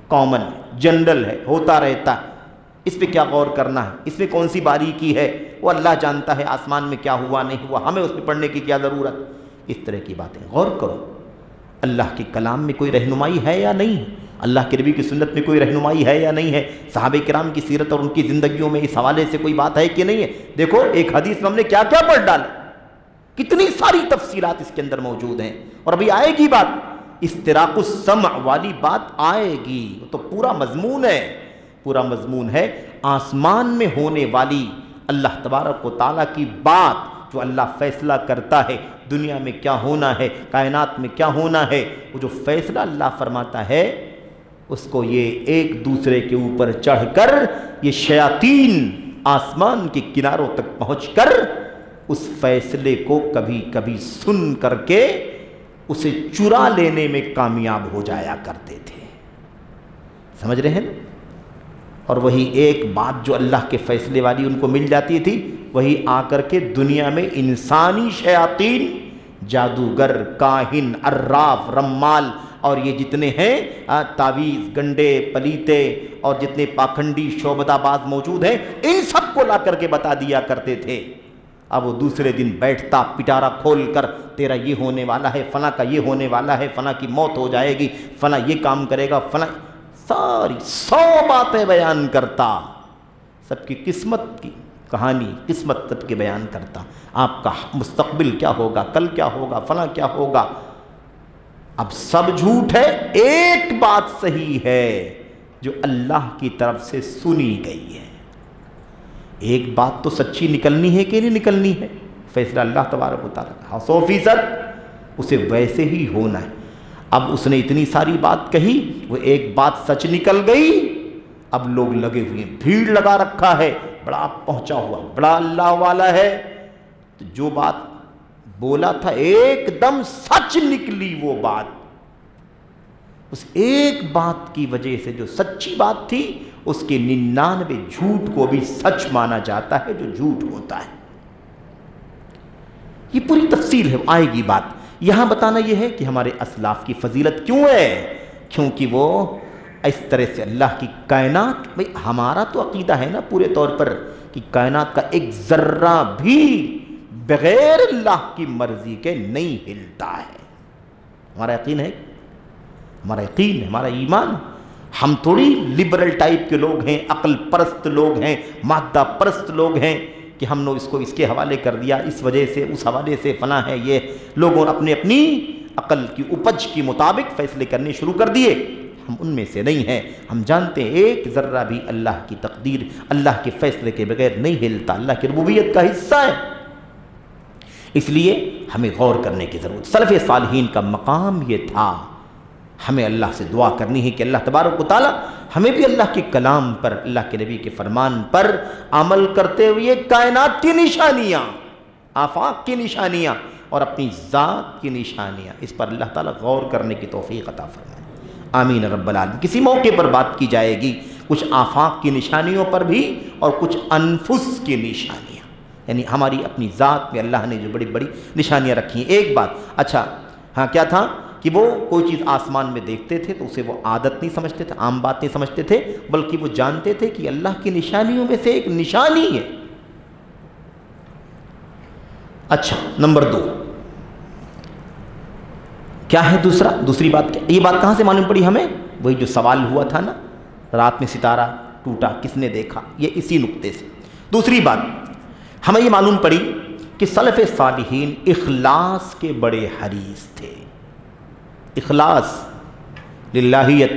کامن جنرل ہے، ہوتا رہتا ہے، اس پہ کیا غور کرنا ہے، اس میں کون سی باریکی ہے، وہ اللہ جانتا ہے، آسمان میں کیا ہوا نہیں ہوا، ہمیں اس پہ پڑھنے کی کیا ضرورت، اس طرح کی باتیں غور کرو۔ اللہ کے کلام میں کوئی رہنمائی ہے یا نہیں ہے، اللہ کے نبی کی سنت میں کوئی رہنمائی ہے یا نہیں ہے، صحابہ کرام کی سیرت اور ان کی زندگیوں میں اس حوالے سے کوئی بات ہے کہ نہیں ہے۔ دیکھو ایک حدیث میں ہم نے کیا کیا پڑھ ڈالا، کتنی ساری تفصیلات اس کے اندر موجود ہیں، اور ابھی آئے گی بات، استراق السمع والی بات آئے گی، وہ تو پورا مضمون ہے، پورا مضمون ہے آسمان میں ہونے والی اللہ تبارک و تعالیٰ کی بات، جو اللہ فیصلہ کرتا ہے دنیا میں کیا ہونا ہے، کائنات میں کیا ہونا ہے، وہ جو فیصلہ اللہ فرماتا ہے اس کو یہ ایک دوسرے کے اوپر چڑھ کر یہ شیاطین آسمان کے کناروں تک پہنچ کر اس فیصلے کو کبھی کبھی سن کر کے اسے چرا لینے میں کامیاب ہو جایا کرتے تھے، سمجھ رہے ہیں نا؟ اور وہی ایک بات جو اللہ کے فیصلے والی ان کو مل جاتی تھی، وہی آ کر کے دنیا میں انسانی شیاطین، جادوگر، کاہن، عراف، رمال اور یہ جتنے ہیں تعویذ، گنڈے، پلیتے اور جتنے پاکھنڈی شعبدہ باز موجود ہیں، ان سب کو لا کر کے بتا دیا کرتے تھے۔ اب وہ دوسرے دن بیٹھتا پٹارا کھول کر، تیرا یہ ہونے والا ہے، فلاں کا یہ ہونے والا ہے، فلاں کی موت ہو جائے گی، فلاں یہ کام کرے گا، فلاں ساری 100 باتیں بیان کرتا، سب کی قسمت کی کہانی، قسمت سب کے بیان کرتا، آپ کا مستقبل کیا ہوگا، کل کیا ہوگا، فلاں کیا ہوگا۔ اب سب جھوٹ ہے، ایک بات صحیح ہے جو اللہ کی طرف سے سنی گئی ہے۔ ایک بات تو سچی نکلنی ہے کہ نہیں نکلنی ہے، فیصلہ اللہ تبارک و تعالیٰ کا 100% اسے ویسے ہی ہونا ہے۔ اب اس نے اتنی ساری بات کہی، وہ ایک بات سچ نکل گئی، اب لوگ لگے ہوئے ہیں، بھیڑ لگا رکھا ہے، بڑا پہنچا ہوا، بڑا اللہ والا ہے، تو جو بات بولا تھا ایک دم سچ نکلی وہ بات، اس ایک بات کی وجہ سے جو سچی بات تھی اس کے 99 جھوٹ کو بھی سچ مانا جاتا ہے جو جھوٹ ہوتا ہے۔ یہ پوری تفصیل ہے، آئے گی بات۔ یہاں بتانا یہ ہے کہ ہمارے اسلاف کی فضیلت کیوں ہے، کیونکہ وہ اس طرح سے اللہ کی کائنات، بھئی ہمارا تو عقیدہ ہے نا پورے طور پر کہ کائنات کا ایک ذرہ بھی بغیر اللہ کی مرضی کے نہیں ہلتا ہے، ہمارا یقین ہے، ہمارا یقین ہے، ہمارا ایمان۔ ہم تھوڑی لبرل ٹائپ کے لوگ ہیں، عقل پرست لوگ ہیں، مادہ پرست لوگ ہیں کہ ہم نے اس کو اس کے حوالے کر دیا، اس وجہ سے اس حوالے سے فلاں ہے، یہ لوگوں نے اپنی عقل کی اپج کے مطابق فیصلے کرنے شروع کر دیے۔ ہم ان میں سے نہیں ہیں، ہم جانتے ہیں ایک ذرہ بھی اللہ کی تقدیر، اللہ کے فیصلے کے بغیر نہیں ہلتا، اللہ کی ربوبیت کا حصہ ہے۔ اس لیے ہمیں غور کرنے کی ضرورت۔ سلف صالحین کا مقام یہ تھا، ہمیں اللہ سے دعا کرنی ہے کہ اللہ تبارک و تعالی ہمیں بھی اللہ کے کلام پر، اللہ کے نبی کے فرمان پر عمل کرتے ہوئے کائنات کی نشانیاں، آفاق کی نشانیاں اور اپنی ذات کی نشانیاں، اس پر اللہ تعالیٰ غور کرنے کی توفیق عطا فرمائے، آمین رب العالمین۔ کسی موقع پر بات کی جائے گی کچھ آفاق کی نشانیوں پر بھی اور کچھ انفس کی نشانیاں، یعنی ہماری اپنی ذات میں اللہ نے جو بڑی بڑی نشانیاں رکھی ہیں۔ ایک بات، اچھا ہاں کیا تھا کہ وہ کوئی چیز آسمان میں دیکھتے تھے تو اسے وہ عادت نہیں سمجھتے تھے، عام بات نہیں سمجھتے تھے، بلکہ وہ جانتے تھے کہ اللہ کی نشانیوں میں سے ایک نشانی ہے۔ اچھا نمبر 2 کیا ہے؟ دوسری بات کیا؟ یہ بات کہاں سے معلوم پڑی ہمیں؟ وہی جو سوال ہوا تھا نا، رات میں ستارہ ٹوٹا کس نے دیکھا، یہ اسی نقطے سے۔ دوسری بات ہمیں یہ معلوم پڑی کہ سلف صالحین اخلاص کے بڑے حریص تھے، اخلاص للہیت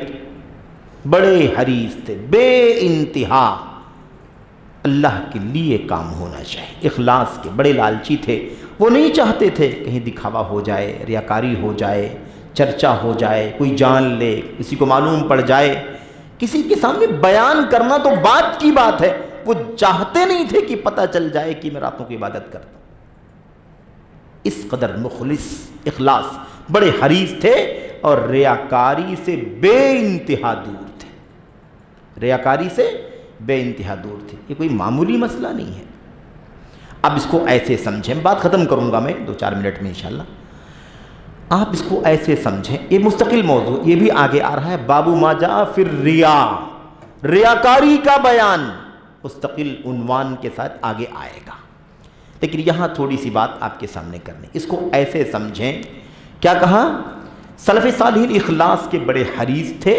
بڑے حریص تھے، بے انتہا اللہ کے لیے کام ہونا چاہیے، اخلاص کے بڑے لالچی تھے۔ وہ نہیں چاہتے تھے کہیں دکھاوا ہو جائے، ریاکاری ہو جائے، چرچا ہو جائے، کوئی جان لے، کسی کو معلوم پڑ جائے، کسی کے سامنے بیان کرنا تو بات کی بات ہے، وہ چاہتے نہیں تھے کہ پتہ چل جائے کہ میں راتوں کی عبادت کرتا ہوں۔ اس قدر مخلص، اخلاص، بڑے حریص تھے اور ریاکاری سے بے انتہا دور تھے، ریاکاری سے بے انتہا دور تھے۔ یہ کوئی معمولی مسئلہ نہیں ہے۔ اب اس کو ایسے سمجھیں، بات ختم کروں گا میں 2-4 منٹ میں انشاءاللہ۔ آپ اس کو ایسے سمجھیں، یہ مستقل موضوع، یہ بھی آگے آ رہا ہے، باب ما جاء فی الریا، ریاکاری کا بیان مستقل عنوان کے ساتھ آگے آئے گا، لیکن یہاں تھوڑی سی بات آپ کے سامنے کرنی۔ اس کو ایسے سمجھیں، کیا کہا؟ سلف صالحین اخلاص کے بڑے حریص تھے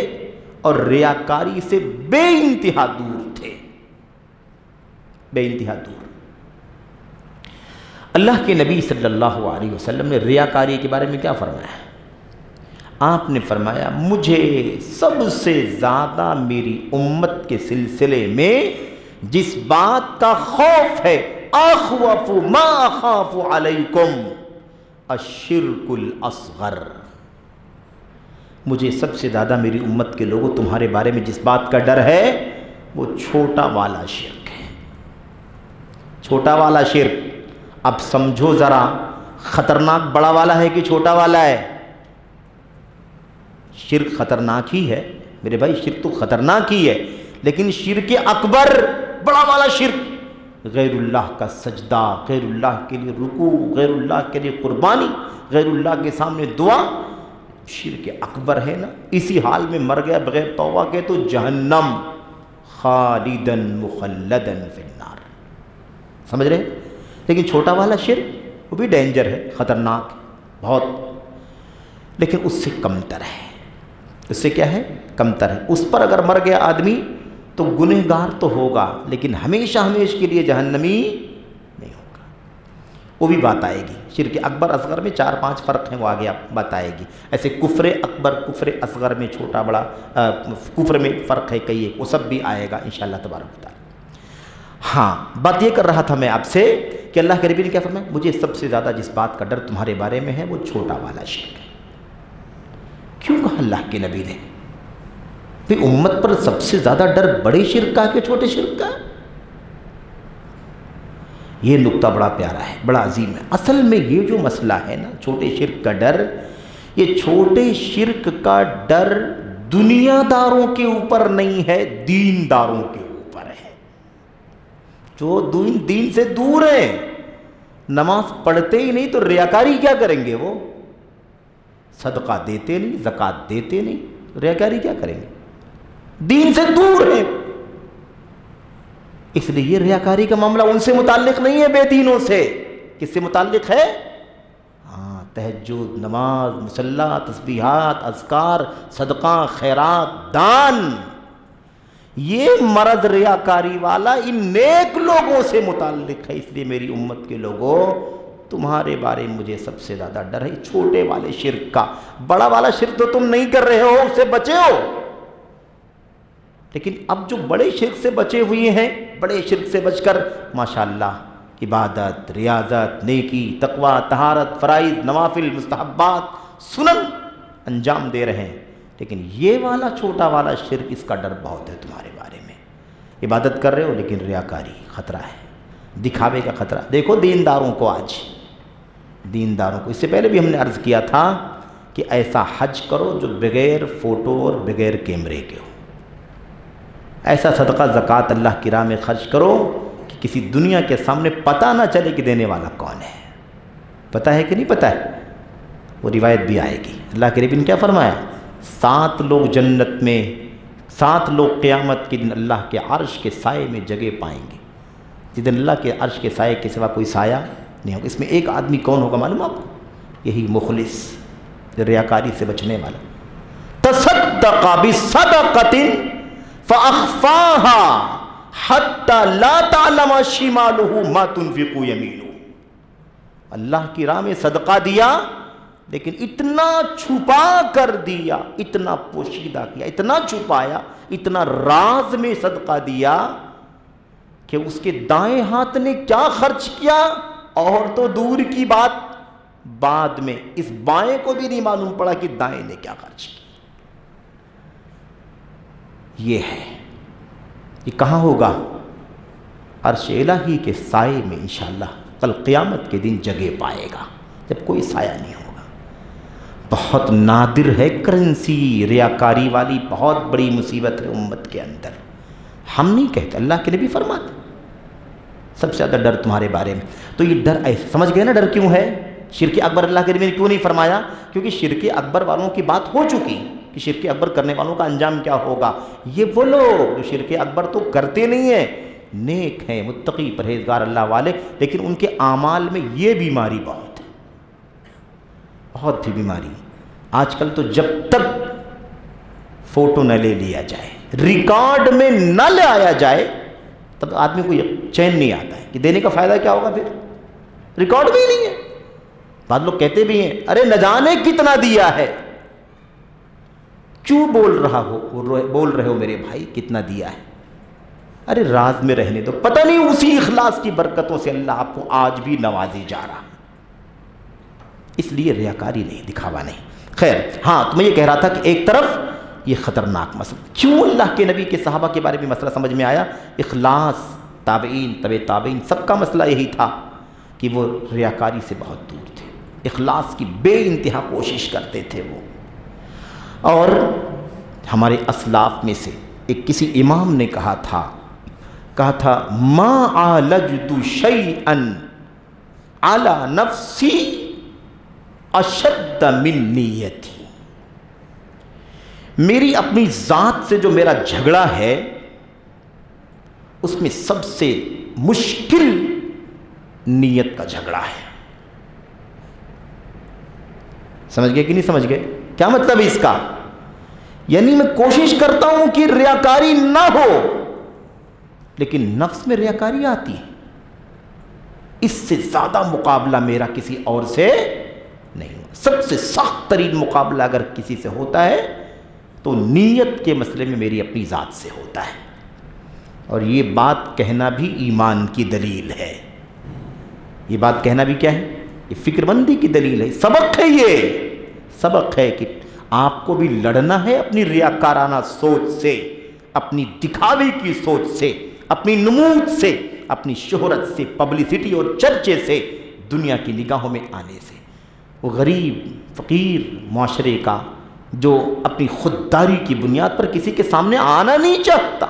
اور ریاکاری سے بے انتہا دور تھے، بے انتہا دور۔ اللہ کے نبی صلی اللہ علیہ وسلم نے ریاکاری کے بارے میں کیا فرمایا؟ آپ نے فرمایا مجھے سب سے زیادہ میری امت کے سلسلے میں جس بات کا خوف ہے، اخوف ما اخاف علیکم الشرک الاصغر، مجھے سب سے زیادہ میری امت کے لوگوں تمہارے بارے میں جس بات کا ڈر ہے وہ چھوٹا والا شرک ہے، چھوٹا والا شرک۔ اب سمجھو ذرا، خطرناک بڑا والا ہے کہ چھوٹا والا ہے؟ شرک خطرناک ہی ہے میرے بھائی، شرک تو خطرناک ہی ہے، لیکن شرک اکبر بڑا والا شرک، غیر اللہ کا سجدہ، غیر اللہ کے لیے رکوع، غیر اللہ کے لیے قربانی، غیر اللہ کے سامنے دعا، شرک اکبر ہے نا۔ اسی حال میں مر گیا بغیر توبہ کے تو جہنم، خالدن مخلدن فی النار، سمجھ رہے؟ لیکن چھوٹا والا شرک وہ بھی ڈینجر ہے، خطرناک بہت، لیکن اس سے کمتر ہے، اس سے کیا ہے؟ کمتر ہے۔ اس پر اگر مر گیا آدمی تو گنہگار تو ہوگا، لیکن ہمیشہ ہمیشہ کے لیے جہنمی نہیں ہوگا۔ وہ بھی بات آئے گی، شرک اکبر اصغر میں 4-5 فرق ہیں، وہ آگے آپ بتائے گی۔ ایسے کفر اکبر کفر اصغر میں چھوٹا بڑا کفر میں فرق ہے کئی، وہ سب بھی آئے گا انشاءاللہ تبارک و تعالی۔ ہاں، بات یہ کر رہا تھا میں آپ سے کہ اللہ کے نبی نے کیا فرمایا؟ مجھے سب سے زیادہ جس بات کا ڈر تمہارے بارے میں ہے وہ چھوٹا والا شرک ہے۔ کیوں کہا اللہ کے نبی نے؟ پھر امت پر سب سے زیادہ ڈر بڑے شرک کا کہ چھوٹے شرک کا؟ یہ نقطہ بڑا پیارا ہے، بڑا عظیم ہے۔ اصل میں یہ جو مسئلہ ہے نا، چھوٹے شرک کا ڈر، یہ چھوٹے شرک کا ڈر دنیا داروں کے اوپر نہیں ہے، دین داروں کے اوپر ہے، جو دین سے دور ہیں، نماز پڑھتے ہی نہیں تو ریاکاری کیا کریں گے؟ وہ صدقہ دیتے نہیں، زکوٰۃ دیتے نہیں، ریاکاری کیا کریں گے؟ دین سے دور ہیں، اس لیے یہ ریاکاری کا معاملہ ان سے متعلق نہیں ہے، بے دینوں سے۔ کس سے متعلق ہے؟ ہاں، تہجد، نماز، مصلی، تسبیحات، اذکار، صدقہ، خیرات، دان، یہ مرض ریاکاری والا ان نیک لوگوں سے متعلق ہے۔ اس لیے میری امت کے لوگوں تمہارے بارے میں مجھے سب سے زیادہ ڈر ہے چھوٹے والے شرک کا۔ بڑا والا شرک تو تم نہیں کر رہے ہو، اس سے بچے ہو، لیکن اب جو بڑے شرک سے بچے ہوئے ہیں، بڑے شرک سے بچ کر ماشاءاللہ عبادت، ریاضت، نیکی، تقوی، طہارت، فرائض، نوافل، مستحبات، سنن انجام دے رہے ہیں، لیکن یہ والا چھوٹا والا شرک، اس کا ڈر بہت ہے تمہارے بارے میں۔ عبادت کر رہے ہو لیکن ریاکاری خطرہ ہے، دکھاوے کا خطرہ۔ دیکھو دینداروں کو، آج دینداروں کو، اس سے پہلے بھی ہم نے عرض کیا تھا کہ ایسا حج کرو جو بغیر فوٹو اور بغیر کیمرے کے ہو، ایسا صدقہ زکوٰۃ اللہ کی راہ میں خرچ کرو کہ کسی دنیا کے سامنے پتہ نہ چلے کہ دینے والا کون ہے۔ پتہ ہے کہ نہیں پتہ ہے؟ وہ روایت بھی آئے گی۔ اللہ کے نبی نے کیا فرمایا؟ 7 لوگ جنت میں، 7 لوگ قیامت کے دن اللہ کے عرش کے سائے میں جگہ پائیں گے، جس دن اللہ کے عرش کے سائے کے سوا کوئی سایہ نہیں ہوگا۔ اس میں ایک آدمی کون ہوگا معلوم آپ کو؟ یہی مخلص، ریاکاری سے بچنے والا۔ تصدق بصدقۃ فأخفاها حتى لا تعلم شماله ما تنفق يمينه، اللہ کی راہ میں صدقہ دیا لیکن اتنا چھپا کر دیا، اتنا پوشیدہ کیا، اتنا چھپایا، اتنا راز میں صدقہ دیا کہ اس کے دائیں ہاتھ نے کیا خرچ کیا اور تو دور کی بات، بعد میں اس بائیں کو بھی نہیں معلوم پڑا کہ دائیں نے کیا خرچ کیا۔ یہ ہے، یہ کہاں ہوگا؟ عرش الہی کے سائے میں انشاءاللہ کل قیامت کے دن جگہ پائے گا، جب کوئی سایہ نہیں ہوگا۔ بہت نادر ہے کرنسی، ریاکاری والی بہت بڑی مصیبت ہے امت کے اندر۔ ہم نہیں کہتے، اللہ کے نبی فرماتے سب سے زیادہ ڈر تمہارے بارے میں۔ تو یہ ڈر ایسے سمجھ گئے نا ڈر کیوں ہے؟ شرک اکبر اللہ کے نبی نے کیوں نہیں فرمایا؟ کیونکہ شرک اکبر والوں کی بات ہو چکی کہ شرک اکبر کرنے والوں کا انجام کیا ہوگا۔ یہ وہ لوگ جو شرک اکبر تو کرتے نہیں ہیں، نیک ہیں، متقی پرہیزگار اللہ والے، لیکن ان کے اعمال میں یہ بیماری بہت ہے، بہت ہی بیماری۔ آج کل تو جب تک فوٹو نہ لے لیا جائے، ریکارڈ میں نہ لایا جائے، تب آدمی کو چین نہیں آتا ہے کہ دینے کا فائدہ کیا ہوگا، پھر ریکارڈ بھی نہیں ہے۔ بعض لوگ کہتے بھی ہیں ارے نہ جانے کتنا دیا ہے، کیوں بول رہے ہو میرے بھائی کتنا دیا ہے؟ ارے راز میں رہنے دو، پتہ نہیں اسی اخلاص کی برکتوں سے اللہ آپ کو آج بھی نوازی جا رہا ہے۔ اس لیے ریاکاری نہیں، دکھاوا نہیں۔ خیر، ہاں تو میں یہ کہہ رہا تھا کہ ایک طرف یہ خطرناک مسئلہ، کیوں اللہ کے نبی کے صحابہ کے بارے میں مسئلہ سمجھ میں آیا؟ اخلاص، تابعین، تابعین سب کا مسئلہ یہی تھا کہ وہ ریاکاری سے بہت دور تھے، اخلاص کی بے انتہا کوشش کرتے تھے وہ۔ اور ہمارے اسلاف میں سے ایک کسی امام نے کہا تھا ما عالجت شیئا علی نفسی اشد من نیتی، میری اپنی ذات سے جو میرا جھگڑا ہے اس میں سب سے مشکل نیت کا جھگڑا ہے۔ سمجھ گئے کہ نہیں سمجھ گئے؟ کیا مطلب ہے اس کا؟ یعنی میں کوشش کرتا ہوں کہ ریاکاری نہ ہو، لیکن نفس میں ریاکاری آتی ہے، اس سے زیادہ مقابلہ میرا کسی اور سے نہیں ہو۔ سب سے سخت ترین مقابلہ اگر کسی سے ہوتا ہے تو نیت کے مسئلے میں میری اپنی ذات سے ہوتا ہے، اور یہ بات کہنا بھی ایمان کی دلیل ہے۔ یہ بات کہنا بھی کیا ہے؟ یہ فکر مندی کی دلیل ہے، سبق ہے، یہ سبق ہے کہ آپ کو بھی لڑنا ہے اپنی ریاکارانہ سوچ سے، اپنی دکھاوے کی سوچ سے، اپنی نمود سے، اپنی شہرت سے، پبلسٹی اور چرچے سے، دنیا کی نگاہوں میں آنے سے۔ وہ غریب فقیر معاشرے کا جو اپنی خودداری کی بنیاد پر کسی کے سامنے آنا نہیں چاہتا،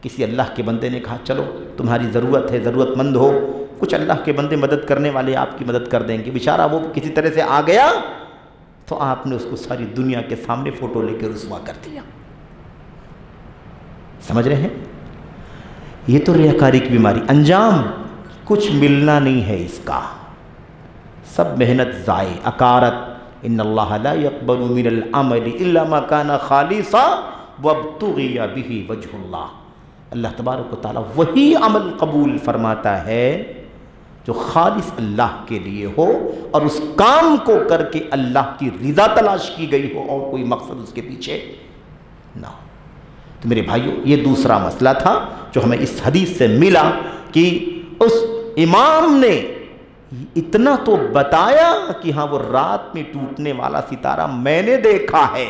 کسی اللہ کے بندے نے کہا چلو تمہاری ضرورت ہے، ضرورت مند ہو، کچھ اللہ کے بندے مدد کرنے والے آپ کی مدد کر دیں گے، بیچارہ وہ کسی طرح سے آ گیا تو آپ نے اس کو ساری دنیا کے سامنے فوٹو لے کے رسوا کر دیا۔ سمجھ رہے ہیں؟ یہ تو ریاکاری کی بیماری، انجام کچھ ملنا نہیں ہے اس کا، سب محنت ضائع، اکارت۔ ان اللہ لا يقبل من العمل الا ما كان خالصا وابتغي به وجه اللہ۔ اللہ تبارک و تعالیٰ وہی عمل قبول فرماتا ہے جو خالص اللہ کے لیے ہو اور اس کام کو کر کے اللہ کی رضا تلاش کی گئی ہو اور کوئی مقصد اس کے پیچھے نہ ہو۔ تو میرے بھائیو، یہ دوسرا مسئلہ تھا جو ہمیں اس حدیث سے ملا کہ اس امام نے اتنا تو بتایا کہ ہاں وہ رات میں ٹوٹنے والا ستارہ میں نے دیکھا ہے،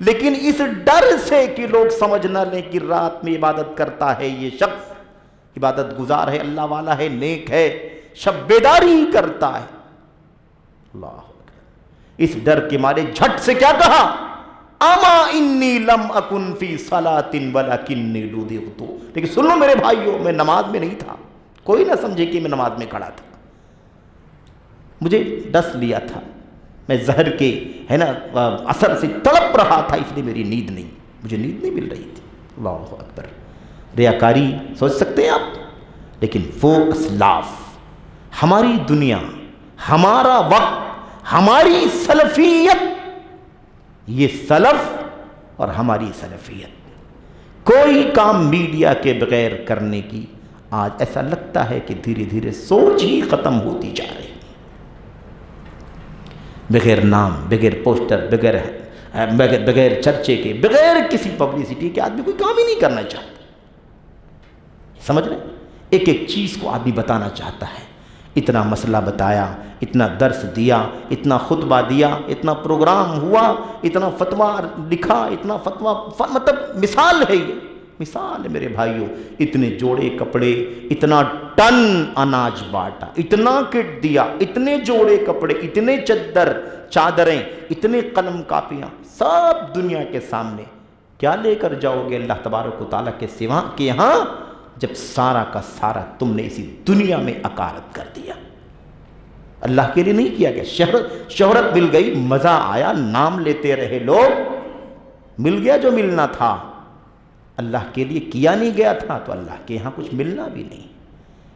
لیکن اس ڈر سے کہ لوگ سمجھ نہ لیں کہ رات میں عبادت کرتا ہے یہ شخص، عبادت گزار ہے، اللہ والا ہے، نیک ہے، شب بیداری کرتا ہے، اللہ اکبر، اس ڈر کے مارے جھٹ سے کیا کہا؟ اما انی لم اکن فی صلاۃ ولکنی لدغت۔ لیکن سن لو میرے بھائیوں، میں نماز میں نہیں تھا، کوئی نہ سمجھے کہ میں نماز میں کھڑا تھا، مجھے ڈس لیا تھا، میں زہر کے اثر سے تڑپ رہا تھا، اس لیے میری نیند نہیں، مجھے نیند نہیں مل رہی تھی۔ اللہ اکبر، ریاکاری سوچ سکتے ہیں آپ، لیکن وہ اسلاف، ہماری دنیا، ہمارا وقت، ہماری سلفیت، یہ سلف اور ہماری سلفیت، کوئی کام میڈیا کے بغیر کرنے کی آج ایسا لگتا ہے کہ دھیرے دھیرے سوچ ہی ختم ہوتی جا رہی، بغیر نام، بغیر پوسٹر، بغیر چرچے کے، بغیر کسی پبلسٹی کے آدمی کوئی کام ہی نہیں کرنا چاہتا۔ سمجھ رہے ہیں؟ ایک ایک چیز کو آدمی بتانا چاہتا ہے، اتنا مسئلہ بتایا، اتنا درس دیا، اتنا خطبہ دیا، اتنا پروگرام ہوا، اتنا فتویٰ لکھا، اتنا فتویٰ، مطلب مثال ہے، یہ مثال ہے میرے بھائیوں، اتنے جوڑے کپڑے، اتنا ٹن اناج بانٹا، اتنا کٹ دیا، اتنے جوڑے کپڑے، اتنے چادریں، اتنے قلم کاپیاں، سب دنیا کے سامنے، کیا لے کر جاؤ گے اللہ تبارک و تعالیٰ کے سوا کے یہاں، جب سارا کا سارا تم نے اسی دنیا میں اکارت کر دیا؟ اللہ کے لیے نہیں کیا گیا، شہرت مل گئی، مزہ آیا، نام لیتے رہے لوگ، مل گیا جو ملنا تھا، اللہ کے لیے کیا نہیں گیا تھا تو اللہ کے یہاں کچھ ملنا بھی نہیں۔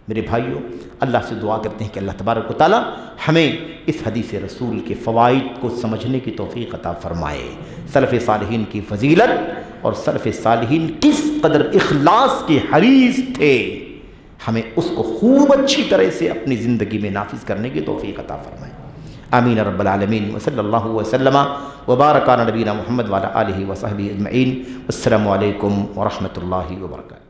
میرے بھائیوں، اللہ سے دعا کرتے ہیں کہ اللہ تبارک و تعالیٰ ہمیں اس حدیث رسول کے فوائد کو سمجھنے کی توفیق عطا فرمائے، سلف صالحین کی فضیلت اور سلف صالحین کس قدر اخلاص کے حریص تھے، ہمیں اس کو خوب اچھی طرح سے اپنی زندگی میں نافذ کرنے کی توفیق عطا فرمائے۔ آمین رب العالمین، وصلی اللہ وسلم وبارک علی نبینا محمد وعلی آلہ وصحبہ اجمعین۔ السلام علیکم ورحمۃ اللہ وبرکاتہ۔